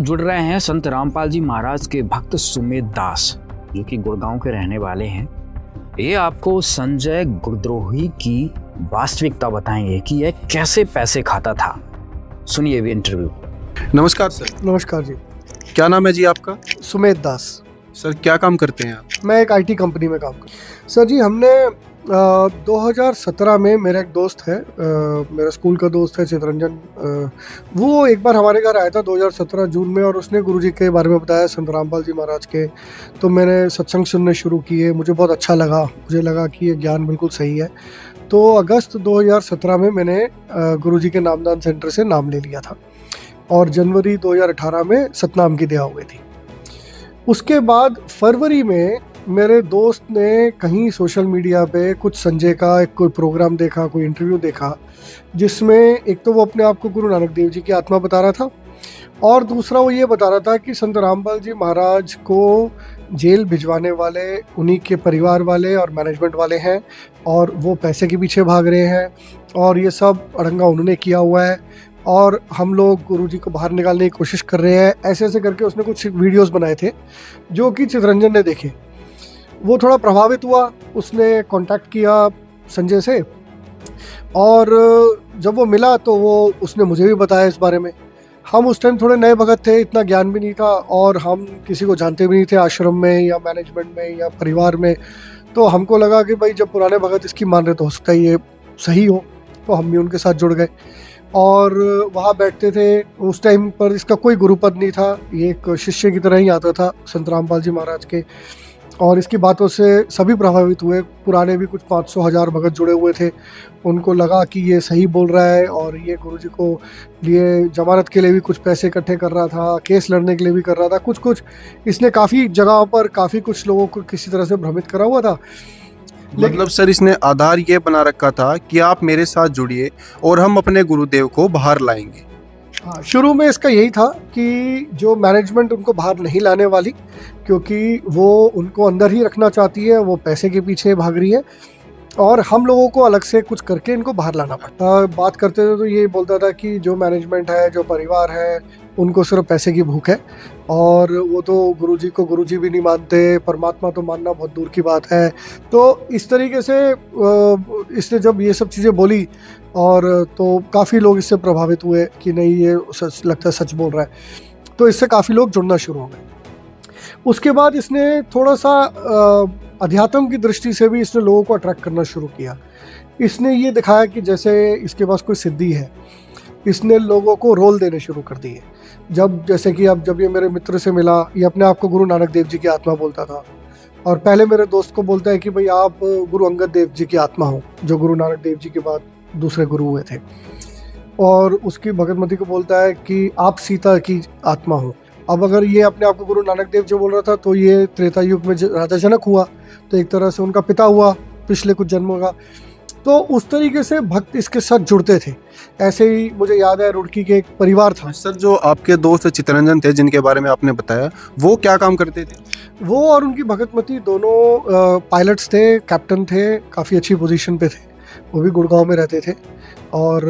जुड़ रहे हैं संत रामपाल जी महाराज के भक्त सुमेध दास, जो कि गुड़गांव के रहने वाले हैं। ये आपको संजय गुरद्रोही की वास्तविकता बताएंगे कि यह कैसे पैसे खाता था। सुनिए भी इंटरव्यू। नमस्कार सर। नमस्कार जी। क्या नाम है जी आपका? सुमेध दास। सर क्या काम करते हैं आप? मैं एक आईटी कंपनी में काम करता हूँ। सर जी, हमने 2017 में, मेरा एक दोस्त है, मेरा स्कूल का दोस्त है चितरंजन, वो एक बार हमारे घर आया था 2017 जून में, और उसने गुरुजी के बारे में बताया, संत रामपाल जी महाराज के। तो मैंने सत्संग सुनने शुरू किए, मुझे बहुत अच्छा लगा, मुझे लगा कि ये ज्ञान बिल्कुल सही है। तो अगस्त 2017 में मैंने गुरुजी के नामदान सेंटर से नाम ले लिया था, और जनवरी 2018 में सतनाम की दया हो गई थी। उसके बाद फरवरी में मेरे दोस्त ने कहीं सोशल मीडिया पे कुछ संजय का एक कोई प्रोग्राम देखा, कोई इंटरव्यू देखा, जिसमें एक तो वो अपने आप को गुरु नानक देव जी की आत्मा बता रहा था, और दूसरा वो ये बता रहा था कि संत रामपाल जी महाराज को जेल भिजवाने वाले उन्हीं के परिवार वाले और मैनेजमेंट वाले हैं, और वो पैसे के पीछे भाग रहे हैं, और ये सब अड़ंगा उन्होंने किया हुआ है, और हम लोग गुरुजी को बाहर निकालने की कोशिश कर रहे हैं। ऐसे ऐसे करके उसने कुछ वीडियोस बनाए थे जो कि चितरंजन ने देखे। वो थोड़ा प्रभावित हुआ, उसने कांटेक्ट किया संजय से, और जब वो मिला तो उसने मुझे भी बताया इस बारे में। हम उस टाइम थोड़े नए भगत थे, इतना ज्ञान भी नहीं था, और हम किसी को जानते भी नहीं थे आश्रम में या मैनेजमेंट में या परिवार में। तो हमको लगा कि भाई जब पुराने भगत इसकी मान रहे तो हो सकता है ये सही हो, तो हम भी उनके साथ जुड़ गए और वहाँ बैठते थे। उस टाइम पर इसका कोई गुरुपद नहीं था, ये एक शिष्य की तरह ही आता था संत रामपाल जी महाराज के, और इसकी बातों से सभी प्रभावित हुए। पुराने भी कुछ 500-1000 भगत जुड़े हुए थे, उनको लगा कि ये सही बोल रहा है, और ये गुरुजी को लिए जमानत के लिए भी कुछ पैसे इकट्ठे कर रहा था, केस लड़ने के लिए भी कर रहा था, कुछ इसने काफ़ी जगहों पर काफ़ी कुछ लोगों को किसी तरह से भ्रमित करा हुआ था। मतलब सर इसने आधार ये बना रखा था कि आप मेरे साथ जुड़िए और हम अपने गुरुदेव को बाहर लाएंगे। हाँ, शुरू में इसका यही था कि जो मैनेजमेंट उनको बाहर नहीं लाने वाली, क्योंकि वो उनको अंदर ही रखना चाहती है, वो पैसे के पीछे भाग रही है, और हम लोगों को अलग से कुछ करके इनको बाहर लाना पड़ता। बात करते थे तो ये बोलता था कि जो मैनेजमेंट है, जो परिवार है, उनको सिर्फ पैसे की भूख है, और वो तो गुरुजी को गुरुजी भी नहीं मानते, परमात्मा तो मानना बहुत दूर की बात है। तो इस तरीके से इसने जब ये सब चीज़ें बोली, और तो काफ़ी लोग इससे प्रभावित हुए कि नहीं ये सच लगता है, सच बोल रहा है। तो इससे काफ़ी लोग जुड़ना शुरू हो गए। उसके बाद इसने थोड़ा सा अध्यात्म की दृष्टि से भी इसने लोगों को अट्रैक्ट करना शुरू किया। इसने ये दिखाया कि जैसे इसके पास कोई सिद्धि है, इसने लोगों को रोल देने शुरू कर दिए। जैसे कि अब जब ये मेरे मित्र से मिला, ये अपने आप को गुरु नानक देव जी की आत्मा बोलता था, और पहले मेरे दोस्त को बोलता है कि भाई आप गुरु अंगद देव जी की आत्मा हो, जो गुरु नानक देव जी के बाद दूसरे गुरु हुए थे, और उसकी भगतमती को बोलता है कि आप सीता की आत्मा हो। अब अगर ये अपने आप को गुरु नानक देव जी बोल रहा था, तो ये त्रेता युग में राजा जनक हुआ, तो एक तरह से उनका पिता हुआ पिछले कुछ जन्मों का। तो उस तरीके से भक्त इसके साथ जुड़ते थे। ऐसे ही मुझे याद है रुड़की के एक परिवार था। सर जो आपके दोस्त चितरंजन थे जिनके बारे में आपने बताया, वो क्या काम करते थे? वो और उनकी भगतमती दोनों पायलट्स थे, कैप्टन थे, काफ़ी अच्छी पोजीशन पे थे। वो भी गुड़गांव में रहते थे, और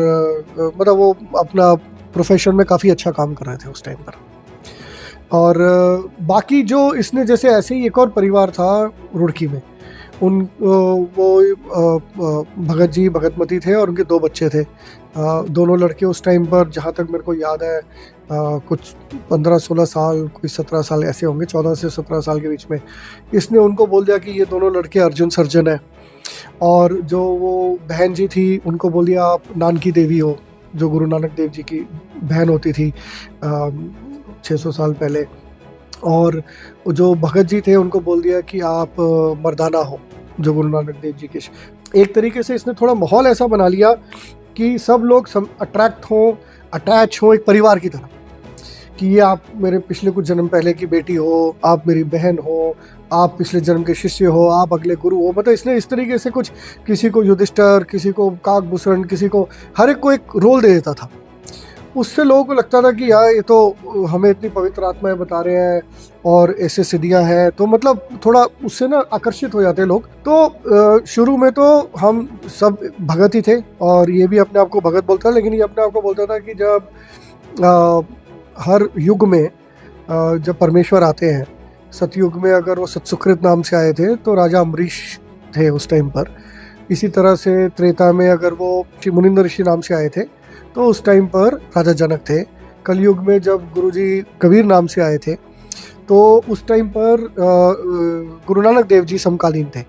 मतलब वो अपना प्रोफेशन में काफ़ी अच्छा काम कर रहे थे उस टाइम पर। और बाकी जो इसने, जैसे ऐसे ही एक और परिवार था रुड़की में, वो भगत जी भगतमती थे, और उनके 2 बच्चे थे। दोनों लड़के उस टाइम पर, जहाँ तक मेरे को याद है, कुछ 15-16 साल, कोई 17 साल ऐसे होंगे, 14 से 17 साल के बीच में। इसने उनको बोल दिया कि ये दोनों लड़के अर्जुन सर्जन है, और जो वो बहन जी थी उनको बोल दिया आप नानकी देवी हो, जो गुरु नानक देव जी की बहन होती थी 600 साल पहले। और जो भगत जी थे उनको बोल दिया कि आप मर्दाना हो, जो गुरु नानक देव जी के। एक तरीके से इसने थोड़ा माहौल ऐसा बना लिया कि सब लोग अट्रैक्ट हों, अटैच हों एक परिवार की तरह, कि ये आप मेरे पिछले कुछ जन्म पहले की बेटी हो, आप मेरी बहन हो, आप पिछले जन्म के शिष्य हो, आप अगले गुरु हो। मतलब इसने इस तरीके से कुछ, किसी को युधिष्ठिर, किसी को काकभूषण, किसी को, हर एक को एक रोल दे देता था। उससे लोगों को लगता था कि यार ये तो हमें इतनी पवित्र आत्माएं बता रहे हैं और ऐसे सिद्धियां हैं, तो मतलब थोड़ा उससे ना आकर्षित हो जाते लोग। तो शुरू में तो हम सब भगत ही थे, और ये भी अपने आप को भगत बोलता था, लेकिन ये अपने आप को बोलता था कि जब हर युग में जब परमेश्वर आते हैं सतयुग में, अगर वो सतसुकृत नाम से आए थे तो राजा अम्बरीश थे उस टाइम पर। इसी तरह से त्रेता में अगर वो मुनिंदर ऋषि नाम से आए थे तो उस टाइम पर राजा जनक थे। कलयुग में जब गुरुजी कबीर नाम से आए थे तो उस टाइम पर गुरु नानक देव जी समकालीन थे।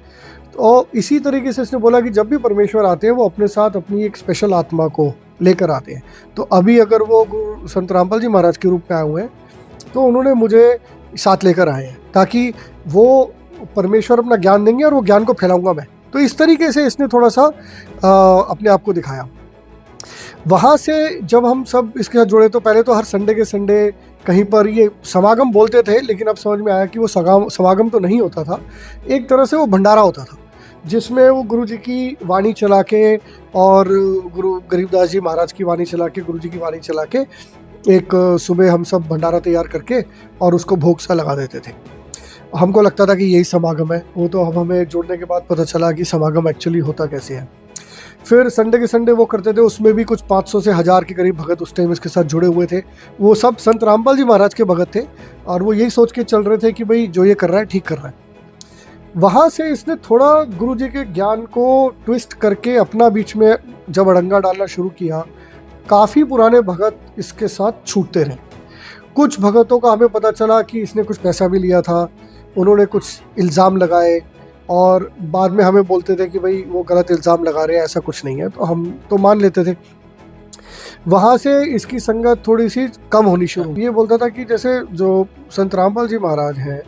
तो इसी तरीके से इसने बोला कि जब भी परमेश्वर आते हैं वो अपने साथ अपनी एक स्पेशल आत्मा को लेकर आते हैं। तो अभी अगर वो संत रामपाल जी महाराज के रूप में आए हुए हैं तो उन्होंने मुझे साथ लेकर आए हैं ताकि वो परमेश्वर अपना ज्ञान देंगे और वो ज्ञान को फैलाऊंगा मैं। तो इस तरीके से इसने थोड़ा सा अपने आप को दिखाया। वहाँ से जब हम सब इसके साथ जुड़े तो पहले तो हर संडे के संडे कहीं पर ये समागम बोलते थे, लेकिन अब समझ में आया कि वो समागम तो नहीं होता था, एक तरह से वो भंडारा होता था जिसमें वो गुरु जी की वाणी चला के और गुरु गरीबदास जी महाराज की वाणी चला के, गुरु जी की वाणी चला के एक सुबह हम सब भंडारा तैयार करके और उसको भोग सा लगा देते थे। हमको लगता था कि यही समागम है, वो तो अब हमें जुड़ने के बाद पता चला कि समागम एक्चुअली होता कैसे है। फिर संडे के संडे वो करते थे, उसमें भी कुछ 500 से 1000 के करीब भगत उस टाइम इसके साथ जुड़े हुए थे। वो सब संत रामपाल जी महाराज के भगत थे और वो यही सोच के चल रहे थे कि भाई जो ये कर रहा है ठीक कर रहा है। वहाँ से इसने थोड़ा गुरु जी के ज्ञान को ट्विस्ट करके अपना बीच में जब अड़ंगा डालना शुरू किया, काफ़ी पुराने भगत इसके साथ छूटते रहे। कुछ भगतों का हमें पता चला कि इसने कुछ पैसा भी लिया था, उन्होंने कुछ इल्ज़ाम लगाए और बाद में हमें बोलते थे कि भाई वो गलत इल्ज़ाम लगा रहे हैं, ऐसा कुछ नहीं है, तो हम तो मान लेते थे। वहाँ से इसकी संगत थोड़ी सी कम होनी शुरू। ये बोलता था कि जैसे जो संत रामपाल जी महाराज हैं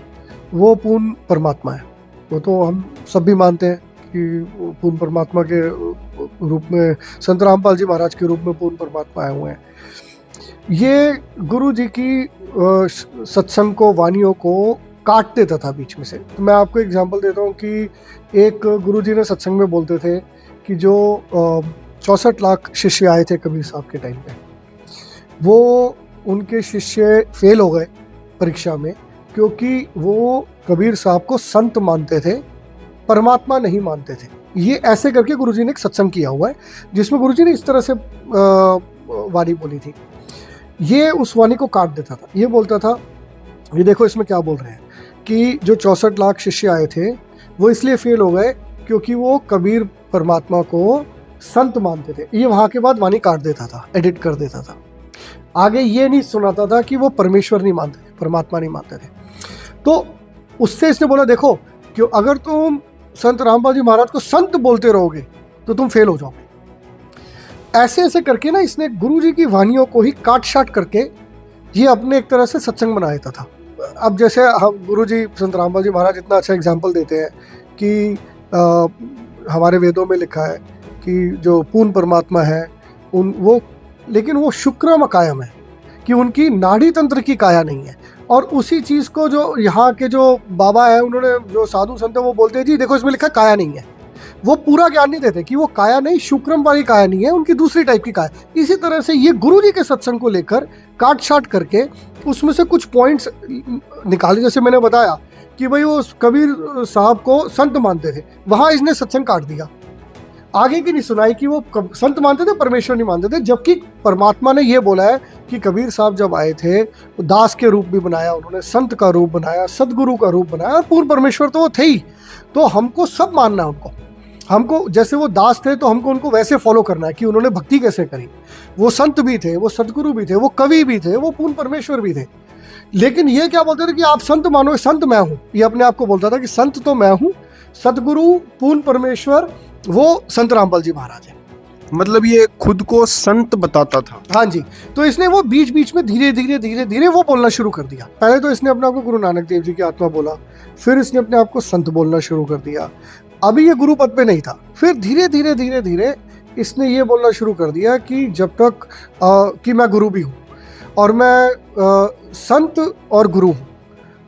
वो पूर्ण परमात्मा है, वो तो हम सब भी मानते हैं कि पूर्ण परमात्मा के रूप में संत रामपाल जी महाराज के रूप में पूर्ण परमात्मा आए हुए हैं। ये गुरु जी की सत्संग को, वाणियों को काट देता था बीच में से। तो मैं आपको एग्जांपल देता हूँ कि एक गुरुजी ने सत्संग में बोलते थे कि जो 64 लाख शिष्य आए थे कबीर साहब के टाइम पे, वो उनके शिष्य फेल हो गए परीक्षा में क्योंकि वो कबीर साहब को संत मानते थे, परमात्मा नहीं मानते थे। ये ऐसे करके गुरुजी ने एक सत्संग किया हुआ है जिसमें गुरुजी ने इस तरह से वाणी बोली थी। ये उस वाणी को काट देता था। ये बोलता था, ये देखो इसमें क्या बोल रहे हैं कि जो 64 लाख शिष्य आए थे वो इसलिए फेल हो गए क्योंकि वो कबीर परमात्मा को संत मानते थे। ये वहाँ के बाद वाणी काट देता था, एडिट कर देता था। आगे ये नहीं सुनाता था कि वो परमेश्वर नहीं मानते थे, परमात्मा नहीं मानते थे। तो उससे इसने बोला, देखो कि अगर तुम संत रामपाल जी महाराज को संत बोलते रहोगे तो तुम फेल हो जाओगे। ऐसे ऐसे करके ना इसने गुरु जी की वाणियों को ही काट छाट करके ये अपने एक तरह से सत्संग बना देता था। अब जैसे हम गुरु जी संत रामपाल जी महाराज इतना अच्छा एग्जाम्पल देते हैं कि हमारे वेदों में लिखा है कि जो पूर्ण परमात्मा है लेकिन वो शुक्रम कायम है, कि उनकी नाड़ी तंत्र की काया नहीं है। और उसी चीज़ को जो यहाँ के जो बाबा है, उन्होंने जो साधु संत है वो बोलते हैं जी देखो इसमें लिखा काया नहीं है। वो पूरा ज्ञान नहीं देते कि वो काया नहीं, शुक्रम वाली काया नहीं है, उनकी दूसरी टाइप की काया। इसी तरह से ये गुरु जी के सत्संग को लेकर काट छाट करके उसमें से कुछ पॉइंट्स निकाले। जैसे मैंने बताया कि भाई वो कबीर साहब को संत मानते थे, वहाँ इसने सत्संग काट दिया। आगे की नहीं सुनाई कि वो संत मानते थे, परमेश्वर नहीं मानते थे, जबकि परमात्मा ने ये बोला है कि कबीर साहब जब आए थे तो दास के रूप भी बनाया उन्होंने, संत का रूप बनाया, सदगुरु का रूप बनाया, और पूर्ण परमेश्वर तो वो थे ही। तो हमको सब मानना है उनको। हमको जैसे वो दास थे तो हमको उनको वैसे फॉलो करना है कि उन्होंने भक्ति कैसे करी। वो संत भी थे, वो सदगुरु भी थे, वो कवि भी थे, वो पूर्ण परमेश्वर भी थे। लेकिन ये क्या बोलते थे कि आप संत मानो, संत मैं हूँ। ये अपने आप को बोलता था कि संत तो मैं हूँ, सदगुरु पूर्ण परमेश्वर वो संत रामपाल जी महाराज है। मतलब ये खुद को संत बताता था। हाँ जी। तो इसने वो बीच बीच में धीरे धीरे धीरे धीरे वो बोलना शुरू कर दिया। पहले तो इसने अपने आप को गुरु नानक देव जी की आत्मा बोला, फिर इसने अपने आप को संत बोलना शुरू कर दिया। अभी ये गुरु पद पे नहीं था। फिर धीरे धीरे धीरे धीरे इसने ये बोलना शुरू कर दिया कि जब तक कि मैं गुरु भी हूँ और मैं संत और गुरु हूँ।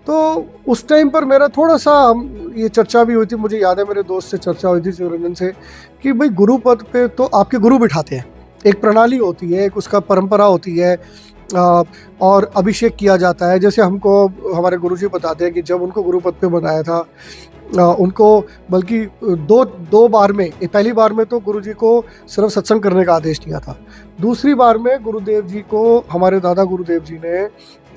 तो उस टाइम पर मेरा थोड़ा सा ये चर्चा भी हुई थी, मुझे याद है मेरे दोस्त से चर्चा हुई थी शिवरंजन से, कि भाई गुरु पद पे तो आपके गुरु बिठाते हैं, एक प्रणाली होती है, एक उसका परंपरा होती है और अभिषेक किया जाता है। जैसे हमको हमारे गुरुजी बताते हैं कि जब उनको गुरु पद पे बनाया था उनको बल्कि दो बार में, पहली बार में तो गुरुजी को सिर्फ सत्संग करने का आदेश दिया था। दूसरी बार में गुरुदेव जी को, हमारे दादा गुरुदेव जी ने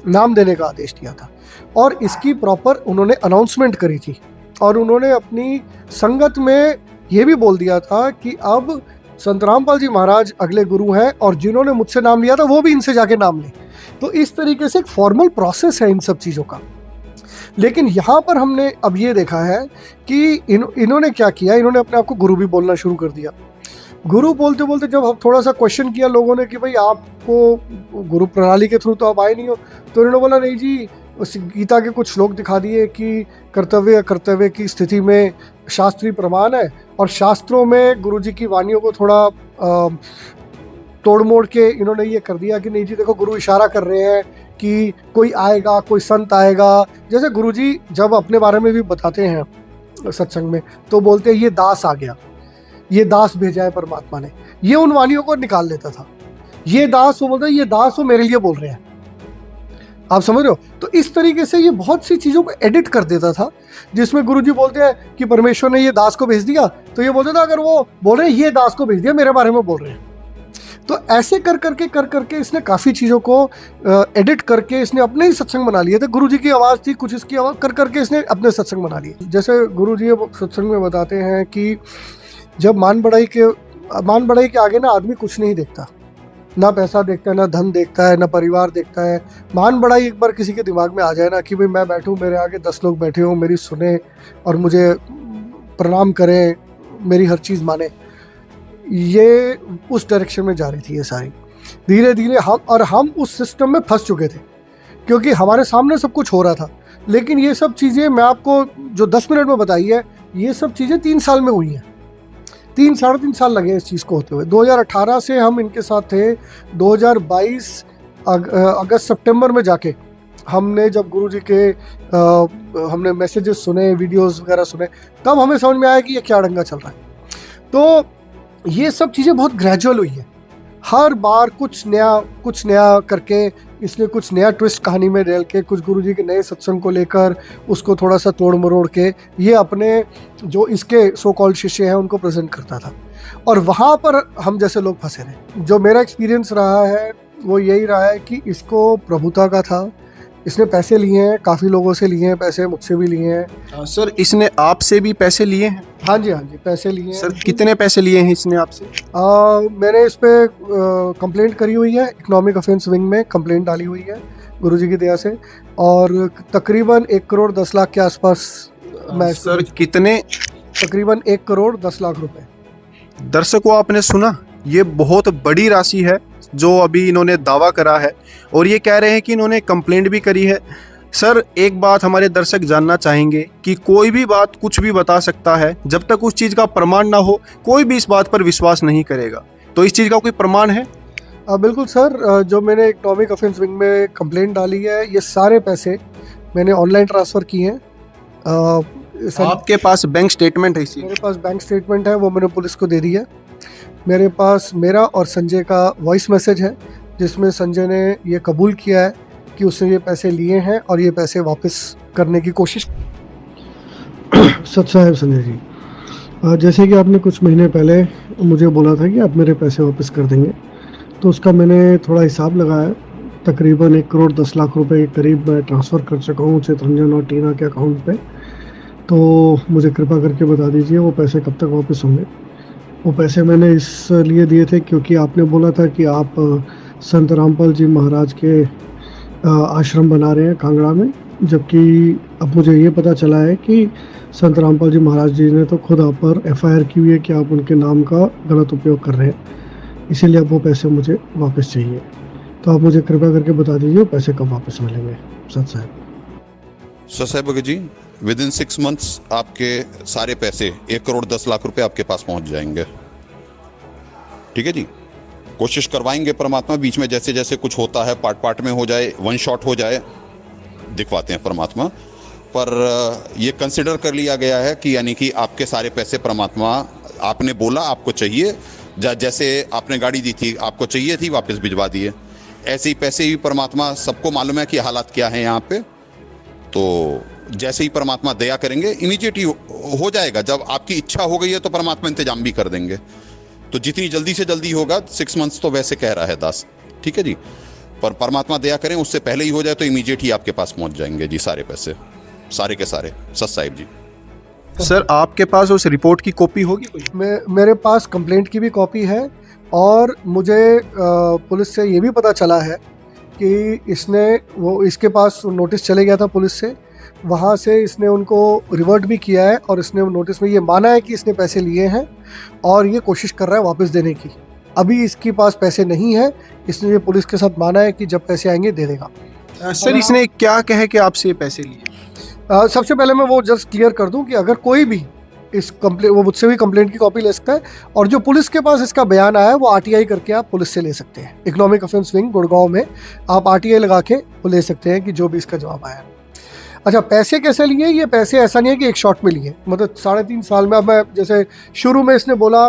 नाम देने का आदेश दिया था और इसकी प्रॉपर उन्होंने अनाउंसमेंट करी थी और उन्होंने अपनी संगत में ये भी बोल दिया था कि अब संत रामपाल जी महाराज अगले गुरु हैं और जिन्होंने मुझसे नाम लिया था वो भी इनसे जाके नाम लें। तो इस तरीके से एक फॉर्मल प्रोसेस है इन सब चीज़ों का। लेकिन यहाँ पर हमने अब ये देखा है कि इन्होंने क्या किया, इन्होंने अपने आप को गुरु भी बोलना शुरू कर दिया। गुरु बोलते बोलते जब हम थोड़ा सा क्वेश्चन किया लोगों ने कि भाई आपको गुरु प्रणाली के थ्रू तो आप आए नहीं हो, तो इन्होंने बोला नहीं जी, उस गीता के कुछ श्लोक दिखा दिए कि कर्तव्य की स्थिति में शास्त्रीय प्रमाण है और शास्त्रों में गुरु जी की वाणियों को थोड़ा तोड़ मोड़ के इन्होंने ये कर दिया कि नहीं जी देखो गुरु इशारा कर रहे हैं कि कोई आएगा, कोई संत आएगा। जैसे गुरु जी जब अपने बारे में भी बताते हैं सत्संग में तो बोलते हैं ये दास आ गया, ये दास भेजा है परमात्मा ने, ये उन वाणियों को निकाल लेता था। ये दास, वो बोलता है ये दास वो मेरे लिए बोल रहे हैं, आप समझ रहे हो। तो इस तरीके से ये बहुत सी चीज़ों को एडिट कर देता था, जिसमें गुरुजी बोलते हैं कि परमेश्वर ने ये दास को भेज दिया, तो ये बोलता था अगर वो बोल रहे हैं ये दास को भेज दिया, मेरे बारे में बोल रहे हैं। तो ऐसे कर करके इसने काफ़ी चीज़ों को एडिट करके इसने अपने ही सत्संग बना लिए थे। गुरुजी की आवाज़ थी, कुछ इसकी आवाज़ कर करके इसने अपने सत्संग बना लिए। जैसे गुरुजी सत्संग में बताते हैं कि जब मान बढ़ाई के आगे ना आदमी कुछ नहीं देखता, ना पैसा देखता है, ना धन देखता है, ना परिवार देखता है। मान बढ़ाई एक बार किसी के दिमाग में आ जाए ना कि भाई मैं बैठूं, मेरे आगे 10 लोग बैठे हों, मेरी सुने और मुझे प्रणाम करें, मेरी हर चीज़ माने, ये उस डायरेक्शन में जा रही थी ये सारी। धीरे धीरे हम उस सिस्टम में फंस चुके थे क्योंकि हमारे सामने सब कुछ हो रहा था। लेकिन ये सब चीज़ें मैं आपको जो 10 मिनट में बताई है, ये सब चीज़ें 3 साल में हुई हैं। 3-3.5 साल लगे इस चीज़ को होते हुए। 2018 से हम इनके साथ थे। 2022 अगस्त सितंबर में जाके हमने जब गुरुजी के हमने मैसेजेस सुने, वीडियोस वगैरह सुने, तब हमें समझ में आया कि ये क्या डंगा चल रहा है। तो ये सब चीज़ें बहुत ग्रेजुअल हुई है। हर बार कुछ नया करके इसने कुछ नया ट्विस्ट कहानी में डाल के, कुछ गुरुजी के नए सत्संग को लेकर उसको थोड़ा सा तोड़ मरोड़ के ये अपने जो इसके सो कॉल्ड शिष्य हैं उनको प्रेजेंट करता था। और वहाँ पर हम जैसे लोग फंसे रहे। जो मेरा एक्सपीरियंस रहा है वो यही रहा है कि इसको प्रभुता का था। इसने पैसे लिए हैं, काफ़ी लोगों से लिए हैं पैसे, मुझसे भी लिए हैं। सर इसने आपसे भी पैसे लिए हैं? हाँ जी, पैसे लिए हैं। सर कितने पैसे लिए हैं इसने आपसे? मैंने इस पे कंप्लेंट करी हुई है, इकोनॉमिक ऑफेंस विंग में कंप्लेंट डाली हुई है गुरुजी की दया से, और तकरीबन 1 करोड़ 10 लाख के आसपास। मैं सर कितने? तकरीबन 1 करोड़ 10 लाख रुपए। दर्शकों आपने सुना, ये बहुत बड़ी राशि है जो अभी इन्होंने दावा करा है और ये कह रहे हैं कि इन्होंने कंप्लेंट भी करी है। सर एक बात हमारे दर्शक जानना चाहेंगे कि कोई भी बात कुछ भी बता सकता है, जब तक उस चीज़ का प्रमाण ना हो कोई भी इस बात पर विश्वास नहीं करेगा। तो इस चीज़ का कोई प्रमाण है? बिल्कुल सर, जो मैंने इकोनॉमिक ऑफेंस विंग में कंप्लेंट डाली है, ये सारे पैसे मैंने ऑनलाइन ट्रांसफ़र किए हैं। आपके पास बैंक स्टेटमेंट है? इसी मेरे पास बैंक स्टेटमेंट है, वो मैंने पुलिस को दे दी है। मेरे पास मेरा और संजय का वॉइस मैसेज है जिसमें संजय ने ये कबूल किया है कि उसने ये पैसे लिए हैं और ये पैसे वापस करने की कोशिश। सच साहब संजय जी, जैसे कि आपने कुछ महीने पहले मुझे बोला था कि आप मेरे पैसे वापस कर देंगे, तो उसका मैंने थोड़ा हिसाब लगाया। तकरीबन 1 करोड़ 10 लाख रुपए के करीब मैं ट्रांसफ़र कर चुका हूँ चितरंजन और टीना के अकाउंट पे। तो मुझे कृपा करके बता दीजिए वो पैसे कब तक वापस होंगे। वो पैसे मैंने इसलिए दिए थे क्योंकि आपने बोला था कि आप संत रामपाल जी महाराज के आश्रम बना रहे हैं कांगड़ा में, जबकि अब मुझे ये पता चला है कि संत रामपाल जी महाराज जी ने तो खुद आप पर FIR की हुई है कि आप उनके नाम का गलत उपयोग कर रहे हैं। इसीलिए अब वो पैसे मुझे वापस चाहिए। तो आप मुझे कृपया करके बता दीजिए वो पैसे कब वापस मिलेंगे। सत साहब जी, विद इन 6 मंथ्स आपके सारे पैसे 1 करोड़ 10 लाख रुपए आपके पास पहुंच जाएंगे। ठीक है जी, कोशिश करवाएंगे परमात्मा। बीच में जैसे जैसे कुछ होता है, पार्ट में हो जाए, 1 शॉट हो जाए, दिखवाते हैं परमात्मा। पर ये कंसिडर कर लिया गया है कि यानी कि आपके सारे पैसे परमात्मा, आपने बोला आपको चाहिए, जैसे आपने गाड़ी दी थी आपको चाहिए थी, वापस भिजवा दिए। ऐसे ही पैसे भी परमात्मा, सबको मालूम है कि हालात क्या है यहाँ पे। तो जैसे ही परमात्मा दया करेंगे इमीडिएटली हो जाएगा। जब आपकी इच्छा हो गई है तो परमात्मा इंतजाम भी कर देंगे। तो जितनी जल्दी से जल्दी होगा, 6 मंथ्स तो वैसे कह रहा है दास। ठीक है जी। पर परमात्मा दया करें उससे पहले ही हो जाए तो इमीडिएट ही आपके पास पहुंच जाएंगे जी सारे पैसे, सारे के सारे। सच साहिब जी। सर आपके पास उस रिपोर्ट की कॉपी होगी कोई? मेरे पास कंप्लेंट की भी कॉपी है, और मुझे पुलिस से ये भी पता चला है कि इसके पास नोटिस चले गया था पुलिस से, वहाँ से इसने उनको रिवर्ट भी किया है, और इसने नोटिस में ये माना है कि इसने पैसे लिए हैं और ये कोशिश कर रहा है वापस देने की। अभी इसके पास पैसे नहीं है, इसने ये पुलिस के साथ माना है कि जब पैसे आएंगे दे देगा। सर इसने क्या कहे कि आपसे ये पैसे लिए? सबसे पहले मैं वो जस्ट क्लियर कर दूं कि अगर कोई भी इस कंप्लेंट, वो मुझसे भी कंप्लेंट की कॉपी ले सकता है, और जो पुलिस के पास इसका बयान आया है वो आरटीआई करके आप पुलिस से ले सकते हैं। इकोनॉमिक ऑफेंस विंग गुड़गांव में आप आरटीआई लगा के वो ले सकते हैं कि जो भी इसका जवाब आया। अच्छा, पैसे कैसे लिए? ये पैसे ऐसा नहीं है कि एक शॉट में लिए, मतलब 3.5 साल में। अब मैं जैसे शुरू में इसने बोला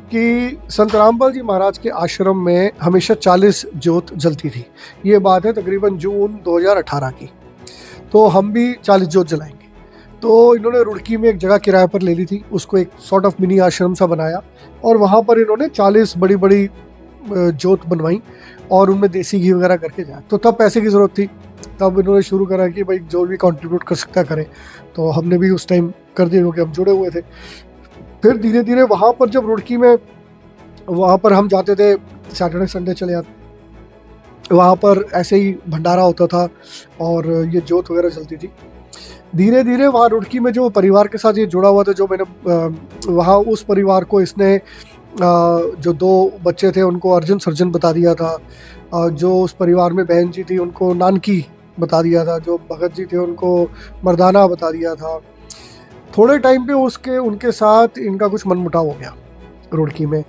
कि संत रामपाल जी महाराज के आश्रम में हमेशा 40 जोत जलती थी। ये बात है तकरीबन जून 2018 की। तो हम भी 40 जोत जलाएंगे। तो इन्होंने रुड़की में एक जगह किराए पर ले ली थी, उसको एक सॉर्ट ऑफ मिनी आश्रम सा बनाया, और वहाँ पर इन्होंने 40 बड़ी बड़ी जोत बनवाई और उनमें देसी घी वगैरह करके जाए। तो तब पैसे की ज़रूरत थी, तब इन्होंने शुरू करा कि भाई जो भी कंट्रीब्यूट कर सकता है करे। तो हमने भी उस टाइम कर दिया क्योंकि हम जुड़े हुए थे। फिर धीरे धीरे वहाँ पर जब रुड़की में वहाँ पर हम जाते थे, सैटरडे संडे चले जाते, वहाँ पर ऐसे ही भंडारा होता था और ये जोत वगैरह चलती थी। धीरे धीरे वहाँ रुड़की में जो परिवार के साथ ये जुड़ा हुआ था, जो मैंने वहाँ उस परिवार को इसने जो 2 बच्चे थे उनको अर्जुन सर्जन बता दिया था, जो उस परिवार में बहन जी थी उनको नानकी बता दिया था, जो भगत जी थे उनको मर्दाना बता दिया था। थोड़े टाइम पे उनके साथ इनका कुछ मनमुटाव हो गया रुड़की में।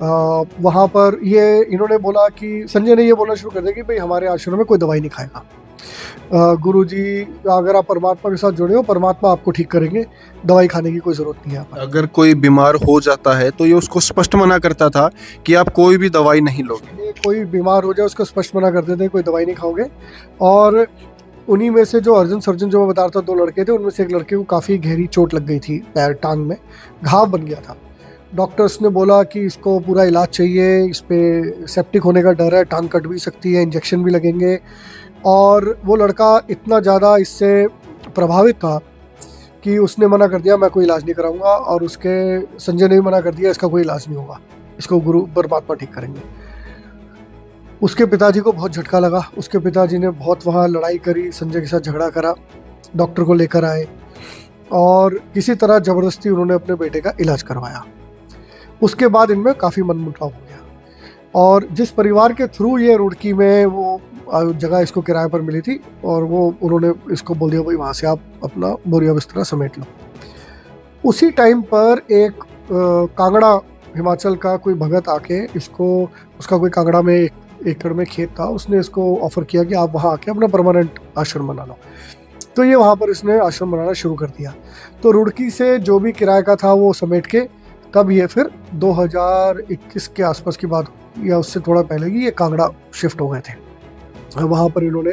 वहाँ पर ये इन्होंने बोला कि संजय ने ये बोलना शुरू कर दिया कि भाई हमारे आश्रम में कोई दवाई नहीं खाएगा, गुरुजी अगर आप परमात्मा के साथ जुड़े हो, परमात्मा आपको ठीक करेंगे, दवाई खाने की कोई ज़रूरत नहीं है। अगर कोई बीमार हो जाता है तो ये उसको स्पष्ट मना करता था कि आप कोई भी दवाई नहीं लोगे। कोई बीमार हो जाए उसको स्पष्ट मना करते थे, कोई दवाई नहीं खाओगे। और उन्हीं में से जो अर्जुन सर्जन जो मैं बता रहा था 2 लड़के थे, उनमें से एक लड़के को काफ़ी गहरी चोट लग गई थी, पैर टांग में घाव बन गया था। डॉक्टर्स ने बोला कि इसको पूरा इलाज चाहिए, इस पर सेप्टिक होने का डर है, टांग कट भी सकती है, इंजेक्शन भी लगेंगे। और वो लड़का इतना ज़्यादा इससे प्रभावित था कि उसने मना कर दिया, मैं कोई इलाज नहीं कराऊंगा। और उसके संजय ने भी मना कर दिया, इसका कोई इलाज नहीं होगा, इसको गुरु परमात्मा ठीक करेंगे। उसके पिताजी को बहुत झटका लगा, उसके पिताजी ने बहुत वहाँ लड़ाई करी, संजय के साथ झगड़ा करा, डॉक्टर को लेकर आए और किसी तरह ज़बरदस्ती उन्होंने अपने बेटे का इलाज करवाया। उसके बाद इनमें काफ़ी मनमुटाव हो गया। और जिस परिवार के थ्रू ये रुड़की में वो जगह इसको किराए पर मिली थी, और वो उन्होंने इसको बोल दिया भाई वहाँ से आप अपना बोरिया बिस्तरा समेट लो। उसी टाइम पर एक कांगड़ा हिमाचल का कोई भगत आके इसको, उसका कोई कांगड़ा में 1 एकड़ में खेत था, उसने इसको ऑफ़र किया कि आप वहाँ आके अपना परमानेंट आश्रम बना लो। तो ये वहाँ पर इसने आश्रम बनाना शुरू कर दिया। तो रुड़की से जो भी किराए का था वो समेट के तब ये फिर 2021 के आसपास की बात या उससे थोड़ा पहले की ये कांगड़ा शिफ्ट हो गए थे। वहाँ पर इन्होंने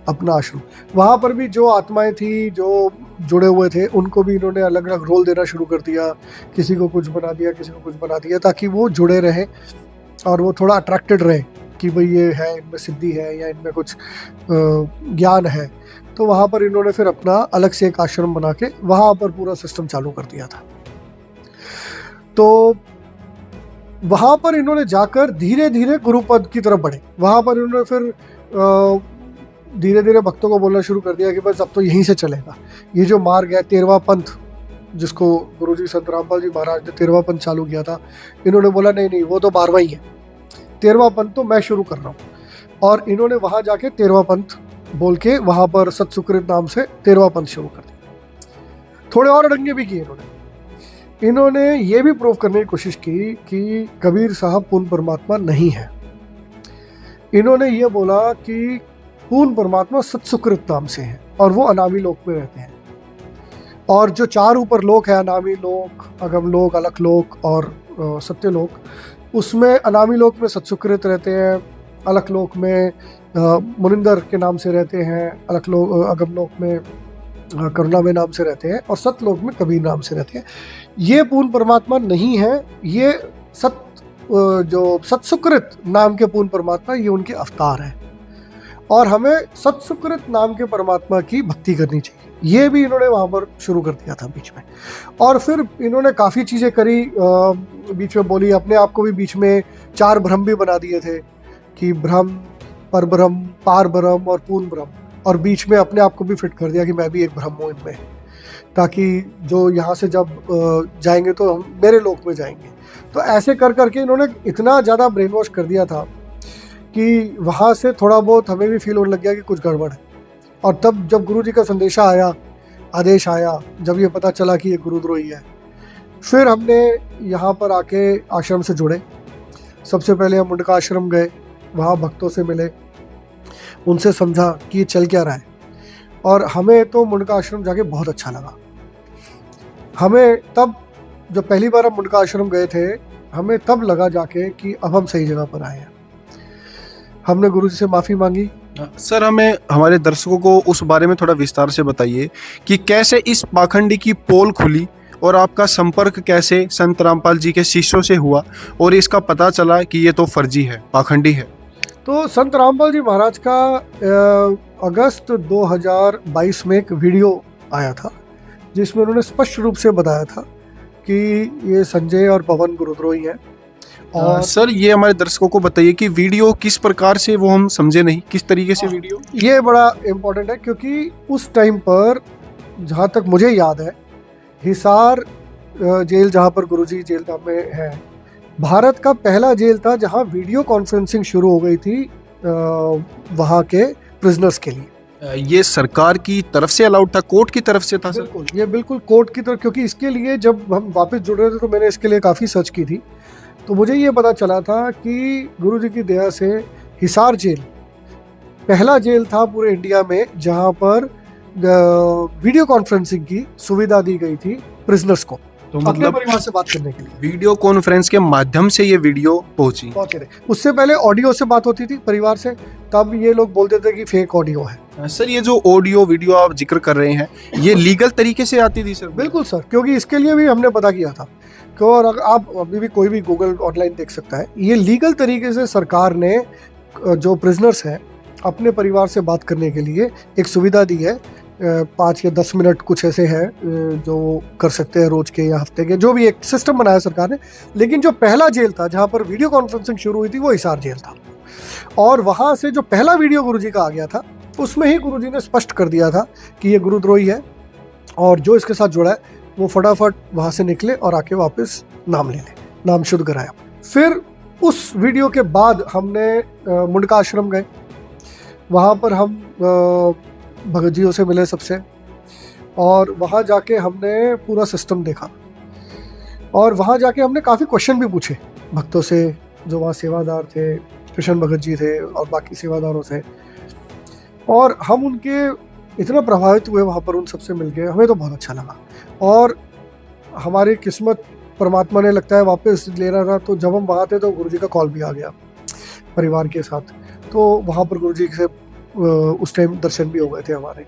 अपना आश्रम, वहाँ पर भी जो आत्माएं थी जो जुड़े हुए थे उनको भी इन्होंने अलग अलग रोल देना शुरू कर दिया। किसी को कुछ बना दिया, किसी को कुछ बना दिया, ताकि वो जुड़े रहे और वो थोड़ा अट्रैक्टेड रहे कि भाई ये है, इनमें सिद्धि है या इनमें कुछ ज्ञान है। तो वहाँ पर इन्होंने फिर अपना अलग से एक आश्रम बना के वहाँ पर पूरा सिस्टम चालू कर दिया था। तो वहाँ पर इन्होंने जाकर धीरे धीरे गुरुपद की तरफ बढ़े। वहाँ पर इन्होंने फिर धीरे धीरे भक्तों को बोलना शुरू कर दिया कि बस अब तो यहीं से चलेगा। ये जो मार्ग है 13वां पंथ, जिसको गुरुजी संत रामपाल जी महाराज ने 13वां पंथ चालू किया था, इन्होंने बोला नहीं नहीं वो तो 12वां ही है, 13वां पंथ तो मैं शुरू कर रहा हूँ। और इन्होंने वहाँ जाके 13वां पंथ बोल के वहाँ पर सतसुकृत नाम से 13वां पंथ शुरू कर दिया। थोड़े और अड़ंगे भी किए इन्होंने ये भी प्रूव करने की कोशिश की कि कबीर साहब पूर्ण परमात्मा नहीं है। इन्होंने ये बोला कि पूर्ण परमात्मा सतसुकृत नाम से है और वो अनामी लोक में रहते हैं। और जो 4 ऊपर लोक है, अनामी लोक, अगम लोक, अलख लोक और सत्य लोक, उसमें अनामी लोक में सतसुकृत रहते हैं, अलख लोक में मुनिंदर के नाम से रहते हैं, अलख लोक अगम लोक में करुणा में नाम से रहते हैं और सतलोक में कबीर नाम से रहते हैं। ये पूर्ण परमात्मा नहीं है, ये जो सतसुकृत नाम के पूर्ण परमात्मा, ये उनके अवतार हैं। और हमें सत्सुकृत नाम के परमात्मा की भक्ति करनी चाहिए। ये भी इन्होंने वहाँ पर शुरू कर दिया था बीच में। और फिर इन्होंने काफ़ी चीज़ें करी, बीच में बोली, अपने आप को भी बीच में 4 ब्रह्म भी बना दिए थे कि ब्रह्म, परब्रह्म, पार ब्रह्म और पूर्ण ब्रह्म, और बीच में अपने आप को भी फिट कर दिया कि मैं भी एक ब्रह्म हूँ इनमें, ताकि जो यहाँ से जब जाएंगे तो हम मेरे लोक में जाएंगे। तो ऐसे कर करके इन्होंने इतना ज़्यादा ब्रेन वॉश कर दिया था कि वहाँ से थोड़ा बहुत हमें भी फील होने लग गया कि कुछ गड़बड़ है। और तब जब गुरु जी का संदेशा आया, आदेश आया, जब ये पता चला कि ये गुरुद्रोही है, फिर हमने यहाँ पर आके आश्रम से जुड़े। सबसे पहले हम मुंडका आश्रम गए, वहाँ भक्तों से मिले, उनसे समझा कि ये चल क्या रहा है। और हमें तो मुंडका आश्रम जाके बहुत अच्छा लगा। हमें तब, जब पहली बार हम मुंडका आश्रम गए थे, हमें तब लगा जाके कि अब हम सही जगह पर आए हैं। हमने गुरु जी से माफ़ी मांगी। सर, हमें हमारे दर्शकों को उस बारे में थोड़ा विस्तार से बताइए कि कैसे इस पाखंडी की पोल खुली और आपका संपर्क कैसे संत रामपाल जी के शिष्यों से हुआ और इसका पता चला कि ये तो फर्जी है, पाखंडी है। तो संत रामपाल जी महाराज का अगस्त 2022 में एक वीडियो आया था, जिसमें उन्होंने स्पष्ट रूप से बताया था कि ये संजय और पवन गुरुद्रोही हैं। और सर, ये हमारे दर्शकों को बताइए कि वीडियो किस प्रकार से, वो हम समझे नहीं, किस तरीके से वीडियो। ये बड़ा इम्पोर्टेंट है, क्योंकि उस टाइम पर जहाँ तक मुझे याद है, हिसार जेल, जहाँ पर गुरुजी जेल में है, भारत का पहला जेल था जहाँ वीडियो कॉन्फ्रेंसिंग शुरू हो गई थी वहाँ के प्रिजनर्स के लिए। ये सरकार की तरफ से अलाउड था, कोर्ट की तरफ से था सर? बिल्कुल, ये बिल्कुल कोर्ट की तरफ, क्योंकि इसके लिए जब हम वापस जुड़ रहे थे तो मैंने इसके लिए काफ़ी सर्च की थी, तो मुझे ये पता चला था कि गुरुजी की दया से हिसार जेल पहला जेल था पूरे इंडिया में जहाँ पर वीडियो कॉन्फ्रेंसिंग की सुविधा दी गई थी प्रिजनर्स को, तो अपने मतलब परिवार से बात करने के लिए। वीडियो कॉन्फ्रेंस के माध्यम से ये वीडियो पहुंची। उससे पहले ऑडियो से बात होती थी परिवार से, तब ये लोग बोलते थे कि फेक ऑडियो है। सर, ये जो ऑडियो वीडियो आप जिक्र कर रहे हैं, ये लीगल तरीके से आती थी सर? बिल्कुल सर, क्योंकि इसके लिए भी हमने पता किया था। और आप अभी भी कोई भी गूगल ऑनलाइन देख सकता है, ये लीगल तरीके से सरकार ने जो प्रिजनर्स हैं अपने परिवार से बात करने के लिए एक सुविधा दी है। 5 या 10 मिनट कुछ ऐसे हैं जो कर सकते हैं रोज के या हफ्ते के, जो भी एक सिस्टम बनाया सरकार ने। लेकिन जो पहला जेल था जहाँ पर वीडियो कॉन्फ्रेंसिंग शुरू हुई थी, वो हिसार जेल था। और वहाँ से जो पहला वीडियो गुरुजी का आ गया था, उसमें ही गुरुजी ने स्पष्ट कर दिया था कि ये गुरुद्रोही है, और जो इसके साथ जुड़ा है वो फटाफट वहाँ से निकले और आके वापस नाम ले ले, नाम शुद्ध कराया। फिर उस वीडियो के बाद हमने मुंडका आश्रम गए, वहाँ पर हम भगत जियों से मिले सबसे, और वहाँ जाके हमने पूरा सिस्टम देखा, और वहाँ जाके हमने काफ़ी क्वेश्चन भी पूछे भक्तों से, जो वहाँ सेवादार थे, कृष्ण भगत जी थे और बाकी सेवादारों से। और हम उनके इतना प्रभावित हुए वहाँ पर उन सबसे मिलके, हमें तो बहुत अच्छा लगा। और हमारी किस्मत परमात्मा ने लगता है वापस ले रहा था, तो जब हम वहाँ थे तो गुरुजी का कॉल भी आ गया परिवार के साथ, तो वहाँ पर गुरुजी से उस टाइम दर्शन भी हो गए थे हमारे।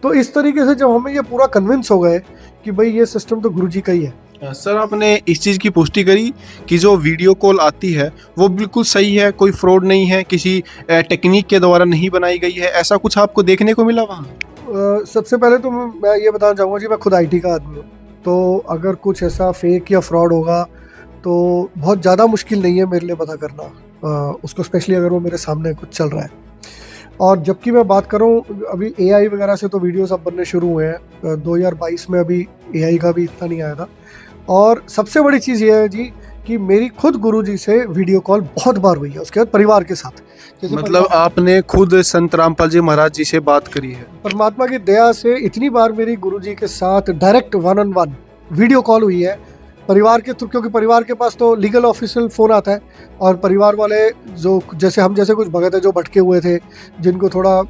तो इस तरीके से जब हमें ये पूरा कन्विंस हो गए कि भाई ये सिस्टम तो गुरुजी का ही है। सर, आपने इस चीज़ की पुष्टि करी कि जो वीडियो कॉल आती है वो बिल्कुल सही है, कोई फ्रॉड नहीं है, किसी टेक्निक के द्वारा नहीं बनाई गई है, ऐसा कुछ आपको देखने को मिला वहाँ? सबसे पहले तो मैं ये बताना चाहूँगा जी, मैं खुद IT का आदमी हूँ, तो अगर कुछ ऐसा फेक या फ्रॉड होगा तो बहुत ज़्यादा मुश्किल नहीं है मेरे लिए पता करना उसको, स्पेशली अगर वो मेरे सामने कुछ चल रहा है। और जबकि मैं बात करूँ अभी AI वगैरह से, तो वीडियोस अब बनने शुरू हुए हैं 2022 में, अभी AI का भी इतना नहीं आया था। और सबसे बड़ी चीज़ ये है जी कि मेरी खुद गुरुजी से वीडियो कॉल बहुत बार हुई है, उसके बाद परिवार के साथ। मतलब आपने खुद संत रामपाल जी महाराज जी से बात करी है? परमात्मा की दया से इतनी बार मेरी गुरुजी के साथ डायरेक्ट 1-on-1 वीडियो कॉल हुई है परिवार के थ्रू, क्योंकि परिवार के पास तो लीगल ऑफिशियल फ़ोन आता है, और परिवार वाले जो जैसे हम जैसे कुछ भगत है जो भटके हुए थे, जिनको थोड़ा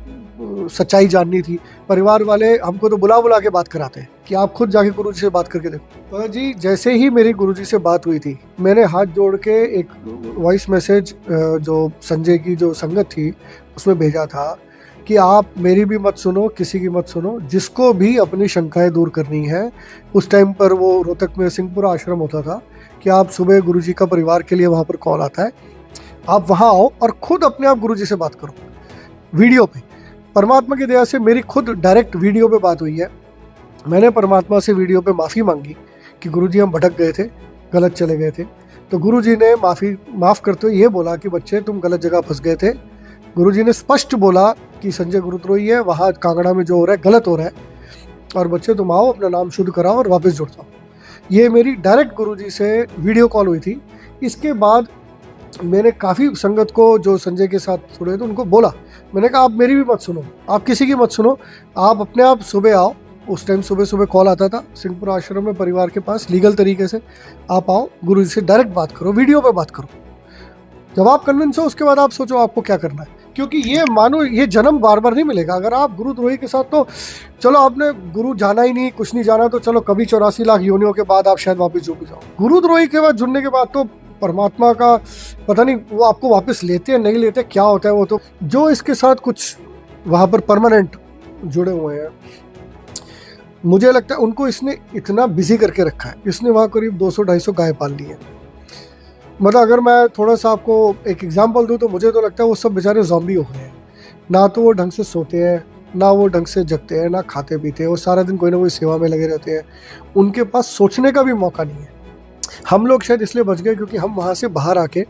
सच्चाई जाननी थी, परिवार वाले हमको तो बुला के बात कराते हैं कि आप खुद जाके गुरुजी से बात करके देखो। तो जी जैसे ही मेरी गुरुजी से बात हुई थी, मैंने हाथ जोड़ के एक वॉइस मैसेज जो संजय की जो संगत थी उसमें भेजा था कि आप मेरी भी मत सुनो, किसी की मत सुनो, जिसको भी अपनी शंकाएं दूर करनी है। उस टाइम पर वो रोहतक में सिंहपुरा आश्रम होता था कि आप सुबह गुरुजी का परिवार के लिए वहाँ पर कॉल आता है, आप वहाँ आओ और खुद अपने आप गुरुजी से बात करो। वीडियो पे। परमात्मा की दया से मेरी खुद डायरेक्ट वीडियो पे बात हुई है। मैंने परमात्मा से वीडियो पे माफ़ी मांगी कि गुरुजी हम भटक गए थे, गलत चले गए थे। तो गुरुजी ने माफ़ करते हुए ये बोला कि बच्चे तुम गलत जगह फंस गए थे। गुरुजी ने स्पष्ट बोला कि संजय गुरुद्रोही है, वहाँ कांगड़ा में जो हो रहा है गलत हो रहा है, और बच्चे तुम आओ, अपना नाम शुद्ध कराओ और वापस जुड़ जाओ। ये मेरी डायरेक्ट गुरुजी से वीडियो कॉल हुई थी। इसके बाद मैंने काफ़ी संगत को जो संजय के साथ जुड़े थे उनको बोला, मैंने कहा आप मेरी भी मत सुनो, आप किसी की मत सुनो, आप अपने आप सुबह आओ। उस टाइम सुबह सुबह कॉल आता था सिंहपुरा आश्रम में परिवार के पास, लीगल तरीके से आप आओ, गुरुजी से डायरेक्ट बात करो, वीडियो पे बात करो। जब आप कन्विंस हो उसके बाद आप सोचो आपको क्या करना है, क्योंकि ये मानो ये जन्म बार बार नहीं मिलेगा। अगर आप गुरुद्रोही के साथ, तो चलो आपने गुरु जाना ही नहीं, कुछ नहीं जाना, तो चलो कभी 84 लाख योनियों के बाद आप शायद वापस जुड़ जाओ। गुरुद्रोही के बाद जुड़ने के बाद तो परमात्मा का पता नहीं वो आपको वापस लेते हैं नहीं लेते, क्या होता है वो तो। जो इसके साथ कुछ वहाँ पर परमानेंट जुड़े हुए हैं, मुझे लगता है उनको इसने इतना बिजी करके रखा है। इसने वहाँ करीब 200-250 गाय पाल ली है। मतलब अगर मैं थोड़ा सा आपको एक एग्जांपल दूं तो मुझे तो लगता है वो सब बेचारे ज़ॉम्बी हो गए हैं। ना तो वो ढंग से सोते हैं, ना वो ढंग से जगते हैं, ना खाते पीते हैं, वो सारा दिन कोई ना कोई सेवा में लगे रहते हैं। उनके पास सोचने का भी मौका नहीं है। हम लोग शायद इसलिए बच गए क्योंकि हम वहाँ से बाहर आके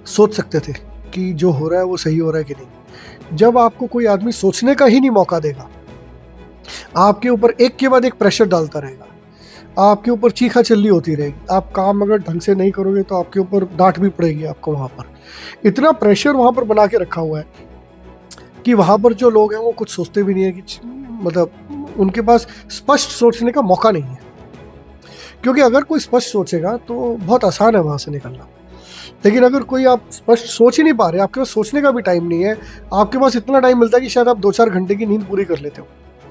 सोच सकते थे कि जो हो रहा है वो सही हो रहा है कि नहीं। जब आपको कोई आदमी सोचने का ही नहीं मौका देगा, आपके ऊपर एक के बाद एक प्रेशर डालता रहेगा, आपके ऊपर चीखा चिल्ली होती रहेगी, आप काम अगर ढंग से नहीं करोगे तो आपके ऊपर डांट भी पड़ेगी आपको। वहाँ पर इतना प्रेशर वहाँ पर बना के रखा हुआ है कि वहाँ पर जो लोग हैं वो कुछ सोचते भी नहीं है कि मतलब उनके पास स्पष्ट सोचने का मौका नहीं है। क्योंकि अगर कोई स्पष्ट सोचेगा तो बहुत आसान है वहाँ से निकलना, लेकिन अगर कोई आप स्पष्ट सोच ही नहीं पा रहे, आपके पास सोचने का भी टाइम नहीं है, आपके पास इतना टाइम मिलता है कि शायद आप 2-4 घंटे की नींद पूरी कर लेते हो,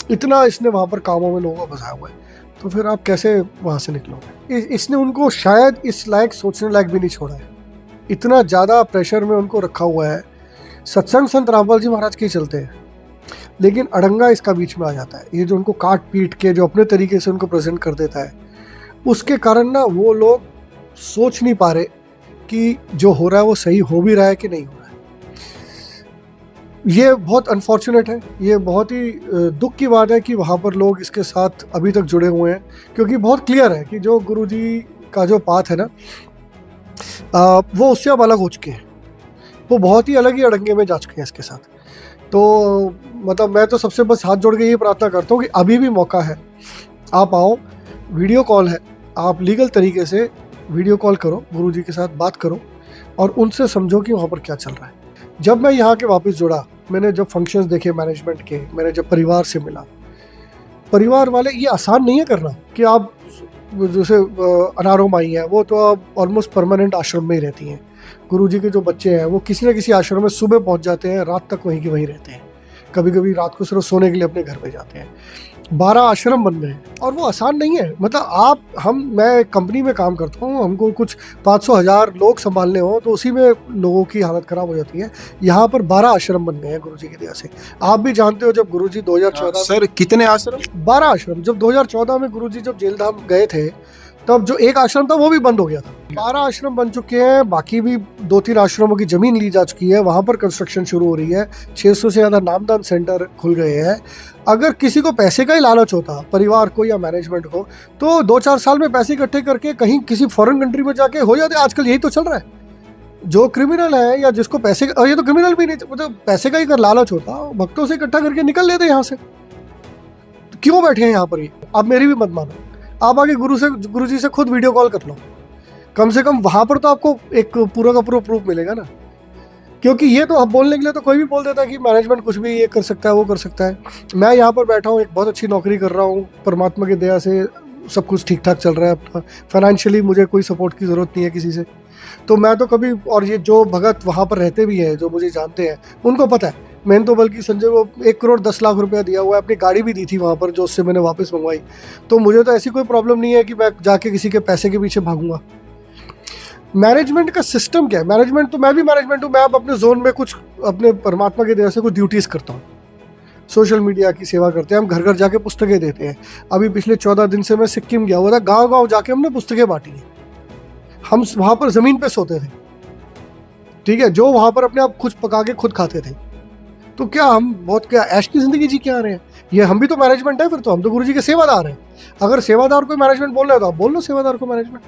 इतना इसने वहाँ पर कामों में लोगों को फंसाया हुआ है। तो फिर आप कैसे वहाँ से निकलोगे? इसने उनको शायद इस लायक सोचने लायक भी नहीं छोड़ा है, इतना ज़्यादा प्रेशर में उनको रखा हुआ है। सत्संग संत रामपाल जी महाराज के चलते हैं, लेकिन अड़ंगा इसका बीच में आ जाता है। ये जो उनको काट पीट के जो अपने तरीके से उनको प्रेजेंट कर देता है, उसके कारण ना वो लोग सोच नहीं पा रहे कि जो हो रहा है वो सही हो भी रहा है कि नहीं हो रहा है। ये बहुत अनफॉर्चुनेट है, ये बहुत ही दुख की बात है कि वहाँ पर लोग इसके साथ अभी तक जुड़े हुए हैं, क्योंकि बहुत क्लियर है कि जो गुरुजी का जो पाथ है ना, वो उससे अब अलग हो चुके हैं, वो बहुत ही अलग ही अड़ंगे में जा चुके हैं इसके साथ। तो मतलब मैं तो सबसे बस हाथ जोड़ के ये प्रार्थना करता हूँ कि अभी भी मौका है, आप आओ, वीडियो कॉल है, आप लीगल तरीके से वीडियो कॉल करो, गुरुजी के साथ बात करो और उनसे समझो कि वहाँ पर क्या चल रहा है। जब मैं यहाँ के वापस जुड़ा, मैंने जब फंक्शंस देखे मैनेजमेंट के, मैंने जब परिवार से मिला, परिवार वाले, ये आसान नहीं है करना कि आप जैसे अनारो माई है, वो तो अब ऑलमोस्ट परमानेंट आश्रम में ही रहती हैं। गुरुजी के जो बच्चे हैं वो किसी न किसी आश्रम में सुबह पहुँच जाते हैं, रात तक वहीं के वहीं रहते हैं, कभी कभी रात को सिर्फ सोने के लिए अपने घर पे जाते हैं। 12 आश्रम बन गए हैं और वो आसान नहीं है। मतलब मैं कंपनी में काम करता हूँ, हमको कुछ 500-1000 लोग संभालने हो तो उसी में लोगों की हालत ख़राब हो जाती है। यहाँ पर 12 आश्रम बन गए हैं गुरुजी की दया से। आप भी जानते हो जब गुरुजी 2014 सर कितने आश्रम? 12 आश्रम। जब 2014 में गुरुजी जब जेलधाम गए थे तब जो एक आश्रम था वो भी बंद हो गया था। 12 आश्रम बन चुके हैं, बाकी भी 2-3 आश्रमों की जमीन ली जा चुकी है, वहाँ पर कंस्ट्रक्शन शुरू हो रही है, 600 से ज़्यादा नामदान सेंटर खुल गए हैं। अगर किसी को पैसे का ही लालच होता, परिवार को या मैनेजमेंट को, तो 2-4 साल में पैसे इकट्ठे करके कहीं किसी फॉरेन कंट्री में जाके हो जाते। आजकल यही तो चल रहा है। जो क्रिमिनल है या जिसको पैसे, और ये तो क्रिमिनल भी नहीं, मतलब पैसे का ही अगर लालच होता, भक्तों से इकट्ठा करके निकल लेते यहाँ से। तो क्यों बैठे हैं यहाँ पर? ये आप मेरी भी मत मानो, आप आगे गुरुजी से खुद वीडियो कॉल कर लो, कम से कम वहाँ पर तो आपको एक पूरा का पूरा प्रूफ मिलेगा ना। क्योंकि ये तो अब बोलने के लिए तो कोई भी बोल देता है कि मैनेजमेंट कुछ भी ये कर सकता है, वो कर सकता है। मैं यहाँ पर बैठा हूँ, एक बहुत अच्छी नौकरी कर रहा हूँ, परमात्मा की दया से सब कुछ ठीक ठाक चल रहा है अपना, फाइनेंशियली मुझे कोई सपोर्ट की ज़रूरत नहीं है किसी से। तो मैं तो कभी, और ये जो भगत वहाँ पर रहते भी हैं, जो मुझे जानते हैं, उनको पता है मैंने तो बल्कि संजय को 1 करोड़ 10 लाख रुपया दिया हुआ है, अपनी गाड़ी भी दी थी वहाँ पर जो उससे मैंने वापस मंगवाई। तो मुझे तो ऐसी कोई प्रॉब्लम नहीं है कि मैं जाके किसी के पैसे के पीछे भागूंगा। मैनेजमेंट का सिस्टम क्या है? मैनेजमेंट तो मैं भी मैनेजमेंट हूँ, मैं अब अपने जोन में कुछ अपने परमात्मा की दया से कुछ ड्यूटीज़ करता हूँ। सोशल मीडिया की सेवा करते हैं, हम घर घर जाके पुस्तकें देते हैं। अभी पिछले 14 दिन से मैं सिक्किम गया हुआ था, गाँव गाँव जाके हमने पुस्तकें बांटी हैं। हम वहाँ पर ज़मीन पर सोते थे, ठीक है, जो वहाँ पर अपने आप खुद पका के खुद खाते थे। तो क्या हम बहुत क्या ऐश की ज़िंदगी जी के आ रहे हैं? ये हम भी तो मैनेजमेंट है, फिर तो हम तो गुरुजी के सेवादार हैं। अगर सेवादार को मैनेजमेंट बोल रहे हो तो आप बोल लो सेवादार को मैनेजमेंट।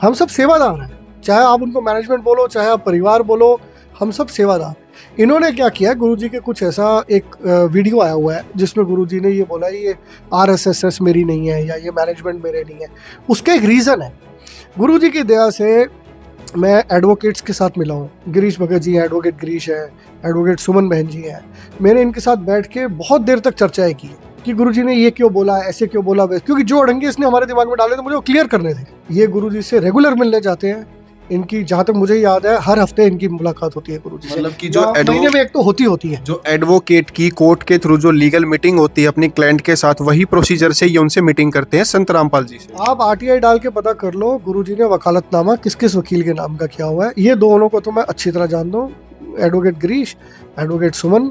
हम सब सेवादार हैं, चाहे आप उनको मैनेजमेंट बोलो, चाहे आप परिवार बोलो, हम सब सेवादार। इन्होंने क्या किया, गुरुजी के कुछ ऐसा एक वीडियो आया हुआ है जिसमें गुरुजी ने ये बोला ये RSS मेरी नहीं है या ये मैनेजमेंट मेरे नहीं है। उसका एक रीज़न है। गुरुजी की दया से मैं एडवोकेट्स के साथ मिला हूँ। गिरीश भगत जी हैं, एडवोकेट गिरीश है, एडवोकेट सुमन बहन जी हैं। मैंने इनके साथ बैठ के बहुत देर तक चर्चाएं की कि गुरुजी ने ये क्यों बोला, ऐसे क्यों बोला, वैसे, क्योंकि जो अड़ंगे इसने हमारे दिमाग में डाले थे मुझे वो क्लियर करने थे। ये गुरुजी से रेगुलर मिलने जाते हैं। इनकी जहाँ तक मुझे याद है हर हफ्ते इनकी मुलाकात होती है गुरुजी से। मतलब कि जो महीने में एक तो होती है। जो एडवोकेट की कोर्ट के थ्रू जो लीगल मीटिंग होती है अपनी क्लाइंट के साथ, वही प्रोसीजर से ये उनसे मीटिंग करते हैं संत रामपाल जी से। आप RTI डाल के पता कर लो गुरुजी ने वकालतनामा किस किस वकील के नाम का किया हुआ है। ये दोनों को तो मैं अच्छी तरह जानता हूँ, एडवोकेट गिरीश, एडवोकेट सुमन,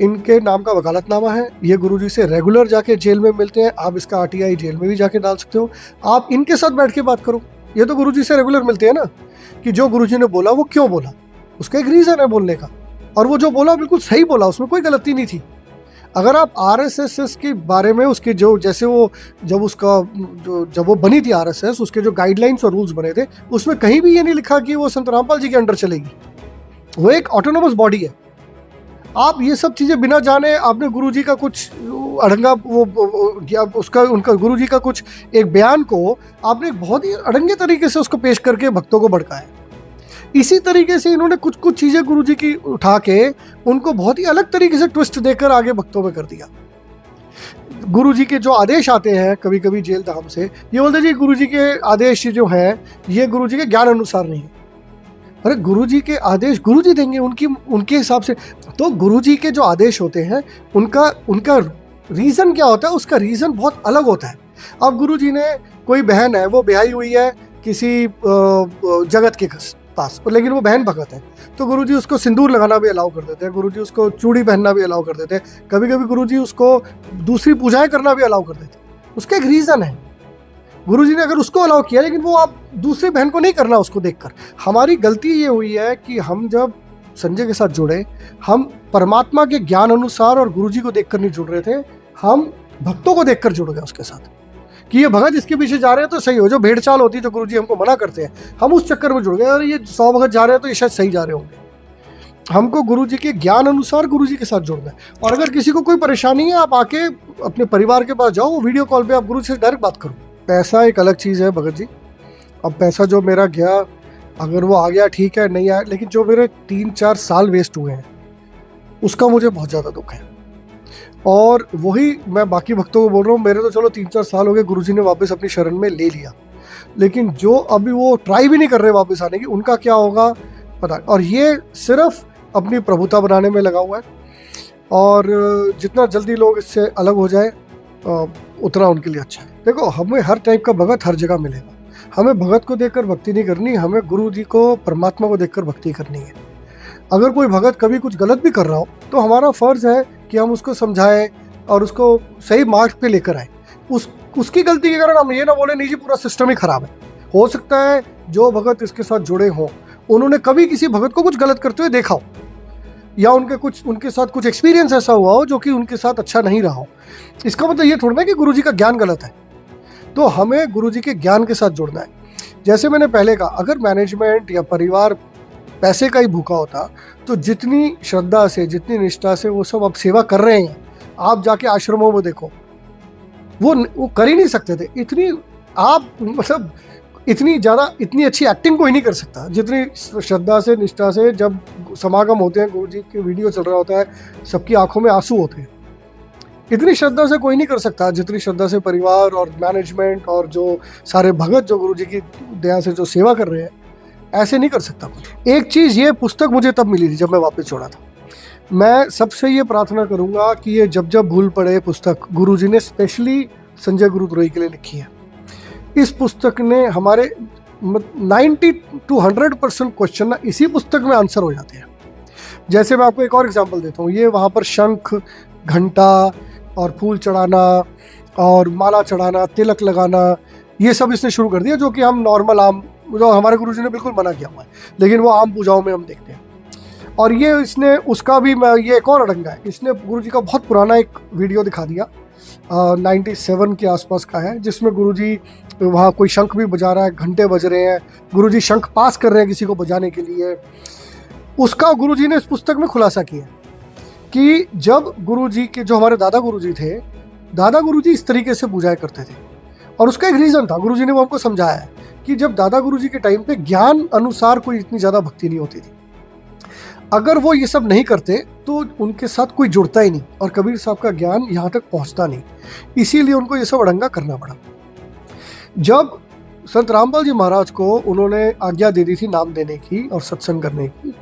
इनके नाम का वकालतनामा है। ये गुरुजी से रेगुलर जाके जेल में मिलते हैं। आप इसका RTI जेल में भी जाके डाल सकते हो। आप इनके साथ बैठ के बात करो। ये तो गुरुजी से रेगुलर मिलते हैं ना, कि जो गुरुजी ने बोला वो क्यों बोला, उसका एक रीज़न है बोलने का। और वो जो बोला बिल्कुल सही बोला, उसमें कोई गलती नहीं थी। अगर आप RSS के बारे में उसके जो जैसे वो जब वो बनी थी RSS, उसके जो गाइडलाइंस और रूल्स बने थे उसमें कहीं भी ये नहीं लिखा कि वो संत रामपाल जी के अंडर चलेगी। वो एक ऑटोनोमस बॉडी है। आप ये सब चीज़ें बिना जाने आपने गुरुजी का कुछ अड़ंगा उनका गुरुजी का कुछ एक बयान को आपने बहुत ही अड़ंगे तरीके से उसको पेश करके भक्तों को भड़काया। इसी तरीके से इन्होंने कुछ चीज़ें गुरुजी की उठा के उनको बहुत ही अलग तरीके से ट्विस्ट देकर आगे भक्तों में कर दिया। गुरुजी के जो आदेश आते हैं कभी कभी जेल धाम से, ये बोलते जी गुरुजी के आदेश जो हैं ये गुरुजी के ज्ञान अनुसार नहीं है। अरे गुरुजी के आदेश गुरुजी देंगे उनके हिसाब से। तो गुरुजी के जो आदेश होते हैं उनका रीज़न क्या होता है, उसका रीज़न बहुत अलग होता है। अब गुरुजी ने, कोई बहन है वो ब्याही हुई है किसी जगत के पास, लेकिन वो बहन भगत है, तो गुरुजी उसको सिंदूर लगाना भी अलाउ कर देते हैं, गुरुजी उसको चूड़ी पहनना भी अलाउ कर देते हैं, कभी कभी गुरुजी उसको दूसरी पूजाएं करना भी अलाउ कर देते हैं। उसका एक रीज़न है। गुरुजी ने अगर उसको अलाउ किया, लेकिन वो आप दूसरी बहन को नहीं करना उसको देखकर। हमारी गलती ये हुई है कि हम जब संजय के साथ जुड़े, हम परमात्मा के ज्ञान अनुसार और गुरुजी को देखकर नहीं जुड़ रहे थे, हम भक्तों को देखकर जुड़ गए उसके साथ कि ये भगत इसके पीछे जा रहे हैं तो सही हो। जो भेड़ चाल होती है जो गुरुजी हमको मना करते हैं, हम उस चक्कर में जुड़ गए। और ये 100 भगत जा रहे हैं तो ये शायद सही जा रहे होंगे। हमको गुरुजी के ज्ञान अनुसार गुरुजी के साथ जुड़ना है। और अगर किसी को कोई परेशानी है, आप आके अपने परिवार के पास जाओ, वीडियो कॉल पे आप गुरु से डायरेक्ट बात करो। पैसा एक अलग चीज़ है भगत जी। अब पैसा जो मेरा गया, अगर वो आ गया ठीक है, नहीं आया, लेकिन जो मेरे 3-4 साल वेस्ट हुए हैं उसका मुझे बहुत ज़्यादा दुख है। और वही मैं बाकी भक्तों को बोल रहा हूँ, मेरे तो चलो 3-4 साल हो गए, गुरुजी ने वापस अपनी शरण में ले लिया, लेकिन जो अभी वो ट्राई भी नहीं कर रहे वापस आने की, उनका क्या होगा पता। और ये सिर्फ अपनी प्रभुता बनाने में लगा हुआ है। और जितना जल्दी लोग इससे अलग हो जाए उतना उनके लिए अच्छा है। देखो, हमें हर टाइप का भगत हर जगह मिलेगा। हमें भगत को देखकर भक्ति नहीं करनी, हमें गुरु जी को, परमात्मा को देखकर भक्ति करनी है। अगर कोई भगत कभी कुछ गलत भी कर रहा हो तो हमारा फ़र्ज़ है कि हम उसको समझाएं और उसको सही मार्ग पे लेकर आए। उसकी गलती के कारण हम ये ना बोले नहीं जी पूरा सिस्टम ही ख़राब है। हो सकता है जो भगत इसके साथ जुड़े हों उन्होंने कभी किसी भगत को कुछ गलत करते हुए देखा हो, या उनके साथ कुछ एक्सपीरियंस ऐसा हुआ हो जो कि उनके साथ अच्छा नहीं रहा हो। इसका मतलब ये थोड़ा ना कि गुरुजी का ज्ञान गलत है। तो हमें गुरुजी के ज्ञान के साथ जुड़ना है। जैसे मैंने पहले कहा, अगर मैनेजमेंट या परिवार पैसे का ही भूखा होता तो जितनी श्रद्धा से, जितनी निष्ठा से वो सब अब सेवा कर रहे हैं, आप जाके आश्रमों में देखो, वो कर ही नहीं सकते थे। इतनी अच्छी एक्टिंग कोई नहीं कर सकता जितनी श्रद्धा से, निष्ठा से। जब समागम होते हैं, गुरुजी के वीडियो चल रहा होता है, सबकी आंखों में आंसू होते हैं। इतनी श्रद्धा से कोई नहीं कर सकता जितनी श्रद्धा से परिवार और मैनेजमेंट और जो सारे भगत जो गुरुजी की दया से जो सेवा कर रहे हैं, ऐसे नहीं कर सकता कोई। एक चीज़, ये पुस्तक मुझे तब मिली थी जब मैं वापस छोड़ा था। मैं सबसे ये प्रार्थना करूँगा कि ये जब जब भूल पड़े पुस्तक गुरुजी ने स्पेशली संजय गुरुद्रोही के लिए लिखी है। इस पुस्तक ने हमारे 90 to 100% क्वेश्चन ना इसी पुस्तक में आंसर हो जाते हैं। जैसे मैं आपको एक और एग्जांपल देता हूँ। ये वहाँ पर शंख, घंटा और फूल चढ़ाना और माला चढ़ाना, तिलक लगाना, ये सब इसने शुरू कर दिया, जो कि हम नॉर्मल आम, जो हमारे गुरुजी ने बिल्कुल मना किया हुआ है, लेकिन वो आम पूजाओं में हम देखते हैं। और ये इसने उसका भी मैं ये एक और अड़ंगा है, इसने गुरुजी का बहुत पुराना एक वीडियो दिखा दिया 97 के आसपास का है, जिसमें गुरुजी वहाँ कोई शंख भी बजा रहा है, घंटे बज रहे हैं, गुरुजी शंख पास कर रहे हैं किसी को बजाने के लिए। उसका गुरुजी ने इस पुस्तक में खुलासा किया कि जब गुरुजी के जो हमारे दादा गुरुजी थे, दादा गुरुजी इस तरीके से पूजाएं करते थे, और उसका एक रीज़न था, गुरुजी ने वो हमको समझाया है कि जब दादा गुरुजी के टाइम पे ज्ञान अनुसार कोई इतनी ज़्यादा भक्ति नहीं होती थी। अगर वो ये सब नहीं करते तो उनके साथ कोई जुड़ता ही नहीं, और कबीर साहब का ज्ञान यहाँ तक पहुँचता नहीं, इसीलिए उनको ये सब अड़ंगा करना पड़ा। जब संत रामपाल जी महाराज को उन्होंने आज्ञा दे दी थी नाम देने की और सत्संग करने की,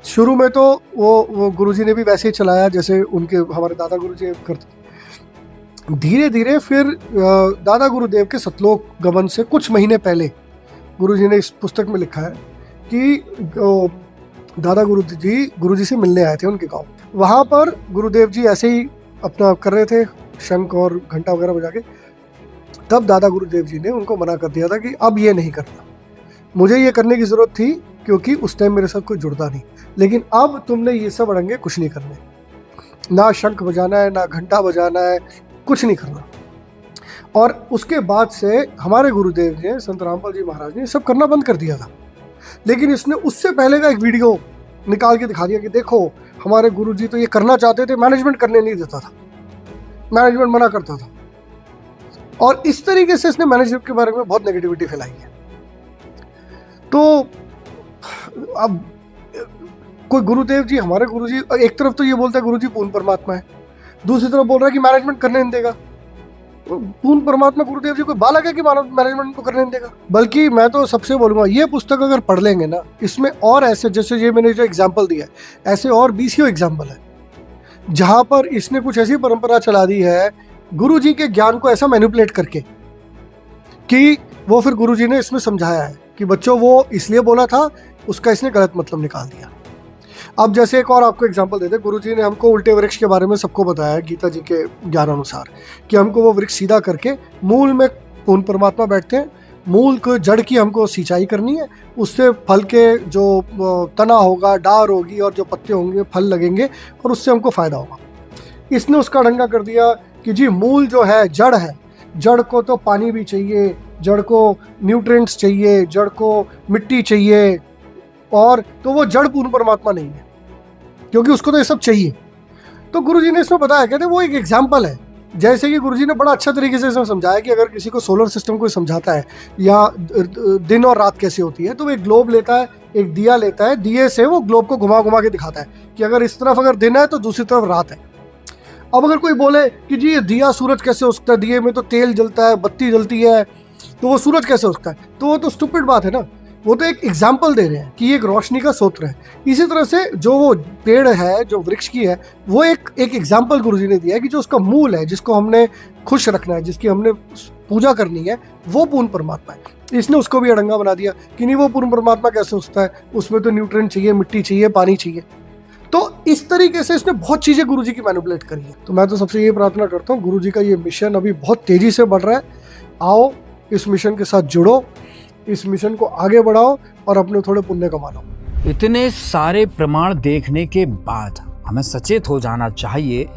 शुरू में तो वो गुरुजी ने भी वैसे ही चलाया जैसे उनके हमारे दादा गुरुजी करते। धीरे धीरे फिर दादा गुरुदेव के सतलोक गमन से कुछ महीने पहले गुरुजी ने इस पुस्तक में लिखा है कि दादा गुरुजी से मिलने आए थे उनके गांव। वहाँ पर गुरुदेव जी ऐसे ही अपना कर रहे थे शंख और घंटा वगैरह बजा के, तब दादा गुरुदेव जी ने उनको मना कर दिया था कि अब ये नहीं करना, मुझे ये करने की ज़रूरत थी क्योंकि उस टाइम मेरे साथ कोई जुड़ता नहीं, लेकिन अब तुमने ये सब अड़ंगे कुछ नहीं करने, ना शंख बजाना है, ना घंटा बजाना है, कुछ नहीं करना। और उसके बाद से हमारे गुरुदेव ने, संत रामपाल जी महाराज ने सब करना बंद कर दिया था। लेकिन इसने उससे पहले का एक वीडियो निकाल के दिखा दिया कि देखो हमारे गुरुजी तो ये करना चाहते थे, मैनेजमेंट करने नहीं देता था, मैनेजमेंट मना करता था, और इस तरीके से इसने मैनेजमेंट के बारे में बहुत नेगेटिविटी फैलाई है। तो अब कोई गुरुदेव जी, हमारे गुरुजी एक तरफ तो ये बोलता है गुरुजी पूर्ण परमात्मा है, दूसरी तरफ बोल रहा है कि मैनेजमेंट करने नहीं देगा। पूर्ण परमात्मा गुरुदेव जी कोई बालक है कि मैनेजमेंट को करने नहीं देगा? बल्कि मैं तो सबसे बोलूंगा, ये पुस्तक अगर पढ़ लेंगे ना, इसमें और ऐसे, जैसे ये मैंने जो एग्जाम्पल दिया है, ऐसे और 20 एग्जाम्पल है जहाँ पर इसने कुछ ऐसी परंपरा चला दी है गुरु जी के ज्ञान को ऐसा मैनिपुलेट करके कि वो फिर गुरु जी ने इसमें समझाया है कि बच्चों वो इसलिए बोला था, उसका इसने गलत मतलब निकाल दिया। अब जैसे एक और आपको एग्जांपल देते, गुरुजी ने हमको उल्टे वृक्ष के बारे में सबको बताया गीता जी के ज्ञान अनुसार कि हमको वो वृक्ष सीधा करके मूल में पूर्ण परमात्मा बैठते हैं, मूल को जड़ की हमको सिंचाई करनी है, उससे फल के जो तना होगा, डार होगी और जो पत्ते होंगे फल लगेंगे और उससे हमको फ़ायदा होगा। इसने उसका ढंगा कर दिया कि जी मूल जो है जड़ है, जड़ को तो पानी भी चाहिए, जड़ को न्यूट्रिएंट्स चाहिए, जड़ को मिट्टी चाहिए, और तो वो जड़ पूर्ण परमात्मा नहीं है क्योंकि उसको तो ये सब चाहिए। तो गुरुजी ने इसमें बताया, कहते वो एक एग्जाम्पल है, जैसे कि गुरुजी ने बड़ा अच्छा तरीके से इसमें समझाया कि अगर किसी को सोलर सिस्टम को समझाता है या दिन और रात कैसे होती है, तो वो एक ग्लोब लेता है, एक दिया लेता है, दिए से वो ग्लोब को घुमा घुमा के दिखाता है कि अगर इस तरफ अगर दिन है तो दूसरी तरफ रात है। अब अगर कोई बोले कि जी ये दिया सूरज कैसे हो सकता है, दिए में तो तेल जलता है, बत्ती जलती है, तो वो सूरज कैसे हो सकता है, तो वो तो स्टूपिड बात है ना, वो तो एक एग्जाम्पल दे रहे हैं कि ये एक रोशनी का स्रोत है। इसी तरह से जो वो पेड़ है, जो वृक्ष की है, वो एक एग्जाम्पल गुरुजी ने दिया है कि जो उसका मूल है, जिसको हमने खुश रखना है, जिसकी हमने पूजा करनी है, वो पूर्ण परमात्मा है। इसने उसको भी अड़ंगा बना दिया कि नहीं वो पूर्ण परमात्मा कैसे हो सकता है, उसमें तो न्यूट्रिएंट चाहिए, मिट्टी चाहिए, पानी चाहिए। तो इस तरीके से इसने बहुत चीज़ें गुरुजी की मैनिपुलेट करी है। तो मैं तो सबसे ये प्रार्थना करता हूँ, गुरुजी का ये मिशन अभी बहुत तेज़ी से बढ़ रहा है, आओ इस मिशन के साथ जुड़ो, इस मिशन को आगे बढ़ाओ और अपने थोड़े पुण्य कमा लो। इतने सारे प्रमाण देखने के बाद हमें सचेत हो जाना चाहिए,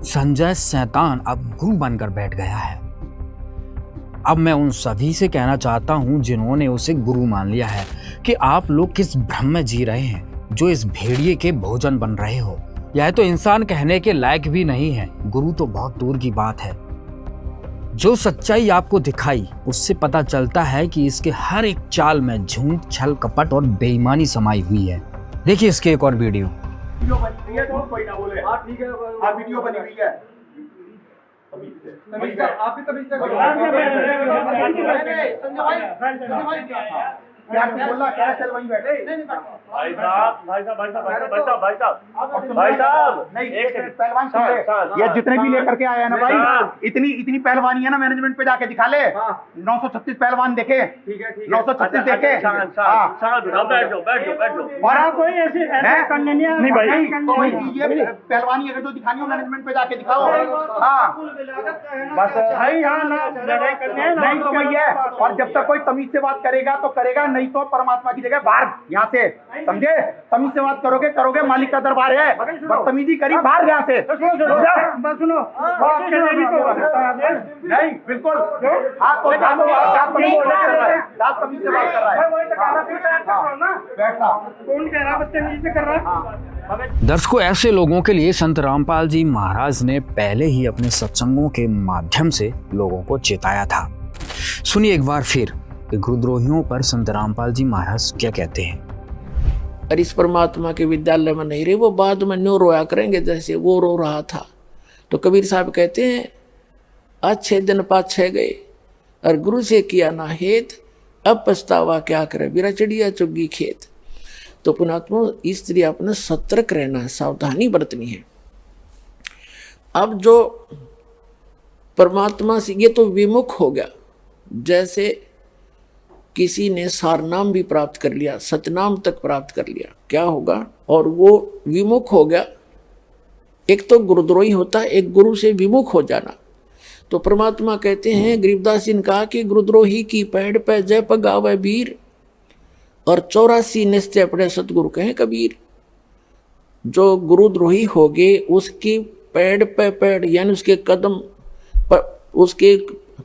संजय शैतान अब गुरु बनकर बैठ गया है। अब मैं उन सभी से कहना चाहता हूं जिन्होंने उसे गुरु मान लिया है कि आप लोग किस भ्रम में जी रहे हैं, जो इस भेड़िए के भोजन बन रहे हो। यह तो इंसान कहने के लायक भी नहीं है, गुरु तो बहुत दूर की बात है। जो सच्चाई आपको दिखाई उससे पता चलता है कि इसके हर एक चाल में झूठ, छल, कपट और बेईमानी समाई हुई है। देखिए इसके एक और वीडियो। भाई साहब पहलवान ये जितने भी लेकर के आए हैं ना भाई, इतनी पहलवानी है ना, मैनेजमेंट पे जाके दिखा ले। 936 पहलवान देखे, 936 देखे। और आप कोई ऐसे नहीं भाई, पहलवानी अगर जो दिखानी हो मैनेजमेंट पे जाके दिखाओ। हाँ बस भाई, हाँ नहीं तो वही है। और जब तक कोई तमीज से बात करेगा तो करेगा, नहीं तो परमात्मा की जगह बाहर यहाँ से, समझे? तमीज से बात करोगे करोगे, मालिक का दरबार है, बदतमीजी करी बाहर यहाँ से। सुनो नहीं बिल्कुल, हाँ तो तमीज से बात कर रहा है, बैठना कौन कह रहा है बदतमीजी से कर रहा है? दर्शकों, ऐसे लोगों के लिए संत रामपाल जी महाराज ने पहले ही अपने सत्संगों के माध्यम से लोगों को चेताया था। सुनिए एक बार फिर कि गुरुद्रोहियों पर संत रामपाल जी महाराज क्या कहते हैं। और इस परमात्मा के विद्यालय में नहीं रहे, वो बाद में न्यो रोया करेंगे जैसे वो रो रहा था। तो कबीर साहब कहते हैं, अच्छे दिन पाछे गए और गुरु से किया ना हेत, अब पछतावा क्या करे, बिरा चिड़िया चुगी खेत। तो पुणात्मा इसलिए अपने सतर्क रहना है, सावधानी बरतनी है। अब जो परमात्मा से ये तो विमुख हो गया, जैसे किसी ने सारनाम भी प्राप्त कर लिया, सतनाम तक प्राप्त कर लिया, क्या होगा? और वो विमुख हो गया। एक तो गुरुद्रोही होता है, एक गुरु से विमुख हो जाना। तो परमात्मा कहते हैं, गरीबदास जी ने कहा कि गुरुद्रोही की पैड़ पे जय पगावे वीर, और 84 निश्चय पड़े सतगुरु कहें कबीर। जो गुरुद्रोही हो गए उसकी पैड़ पे पैड़ यानी उसके कदम पर, उसके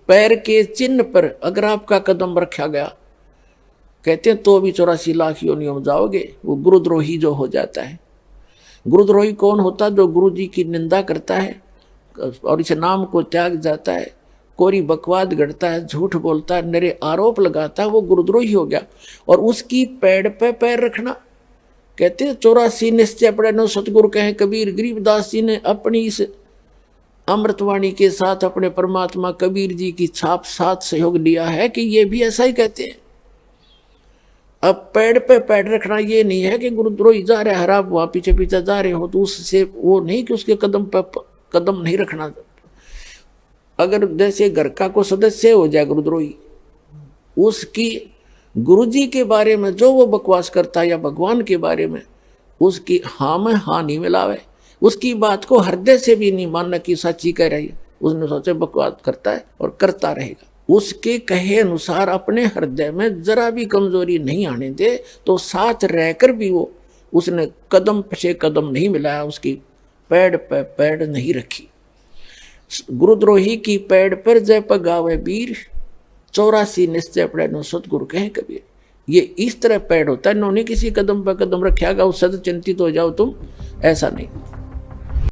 पैर के चिन्ह पर अगर आपका कदम रखा गया, कहते हैं तो भी 84 लाख योनियों में जाओगे। वो गुरुद्रोही जो हो जाता है। गुरुद्रोही कौन होता? जो गुरु जी की निंदा करता है और इस नाम को त्याग जाता है, कोरी बकवाद गढ़ता है, झूठ बोलता है, नरे आरोप लगाता है, वो गुरुद्रोही हो गया। और उसकी पैड़ पे पैर रखना, कहते हैं 84 निश्चय पड़े नो सतगुरु कहे कबीर। गरीबदास जी ने अपनी इस अमृतवाणी के साथ अपने परमात्मा कबीर जी की छाप साथ सहयोग लिया है कि ये भी ऐसा ही कहते हैं। अब पैड़ पे पैड़ रखना ये नहीं है कि गुरुद्रोही जा रहे हरा वहां पीछे पीछे जा रहे हो तो उससे वो नहीं कि उसके कदम पे कदम नहीं रखना। अगर जैसे घर का कोई सदस्य हो जाए गुरुद्रोही, उसकी गुरुजी के बारे में जो वो बकवास करता है या भगवान के बारे में उसकी हाँ में हाँ नहीं मिलावे, उसकी बात को हृदय से भी नहीं मानना कि सच्ची कह रही है, उसने सोचे बकवास करता है और करता रहेगा। उसके कहे अनुसार अपने हृदय में जरा भी कमजोरी नहीं आने दे, तो साथ रहकर भी वो उसने कदम पे कदम नहीं मिलाया, उसकी पैड़ पे पैड़ नहीं रखी। गुरुद्रोही की पैड़ पर जय पगावे वीर, 84 निश्चय पड़े नो सतगुरु कहे कबीर। ये इस तरह पैड़ होता है, इन्होंने किसी कदम पर कदम रखेगा उससे चिंतित हो जाओ तुम, ऐसा नहीं।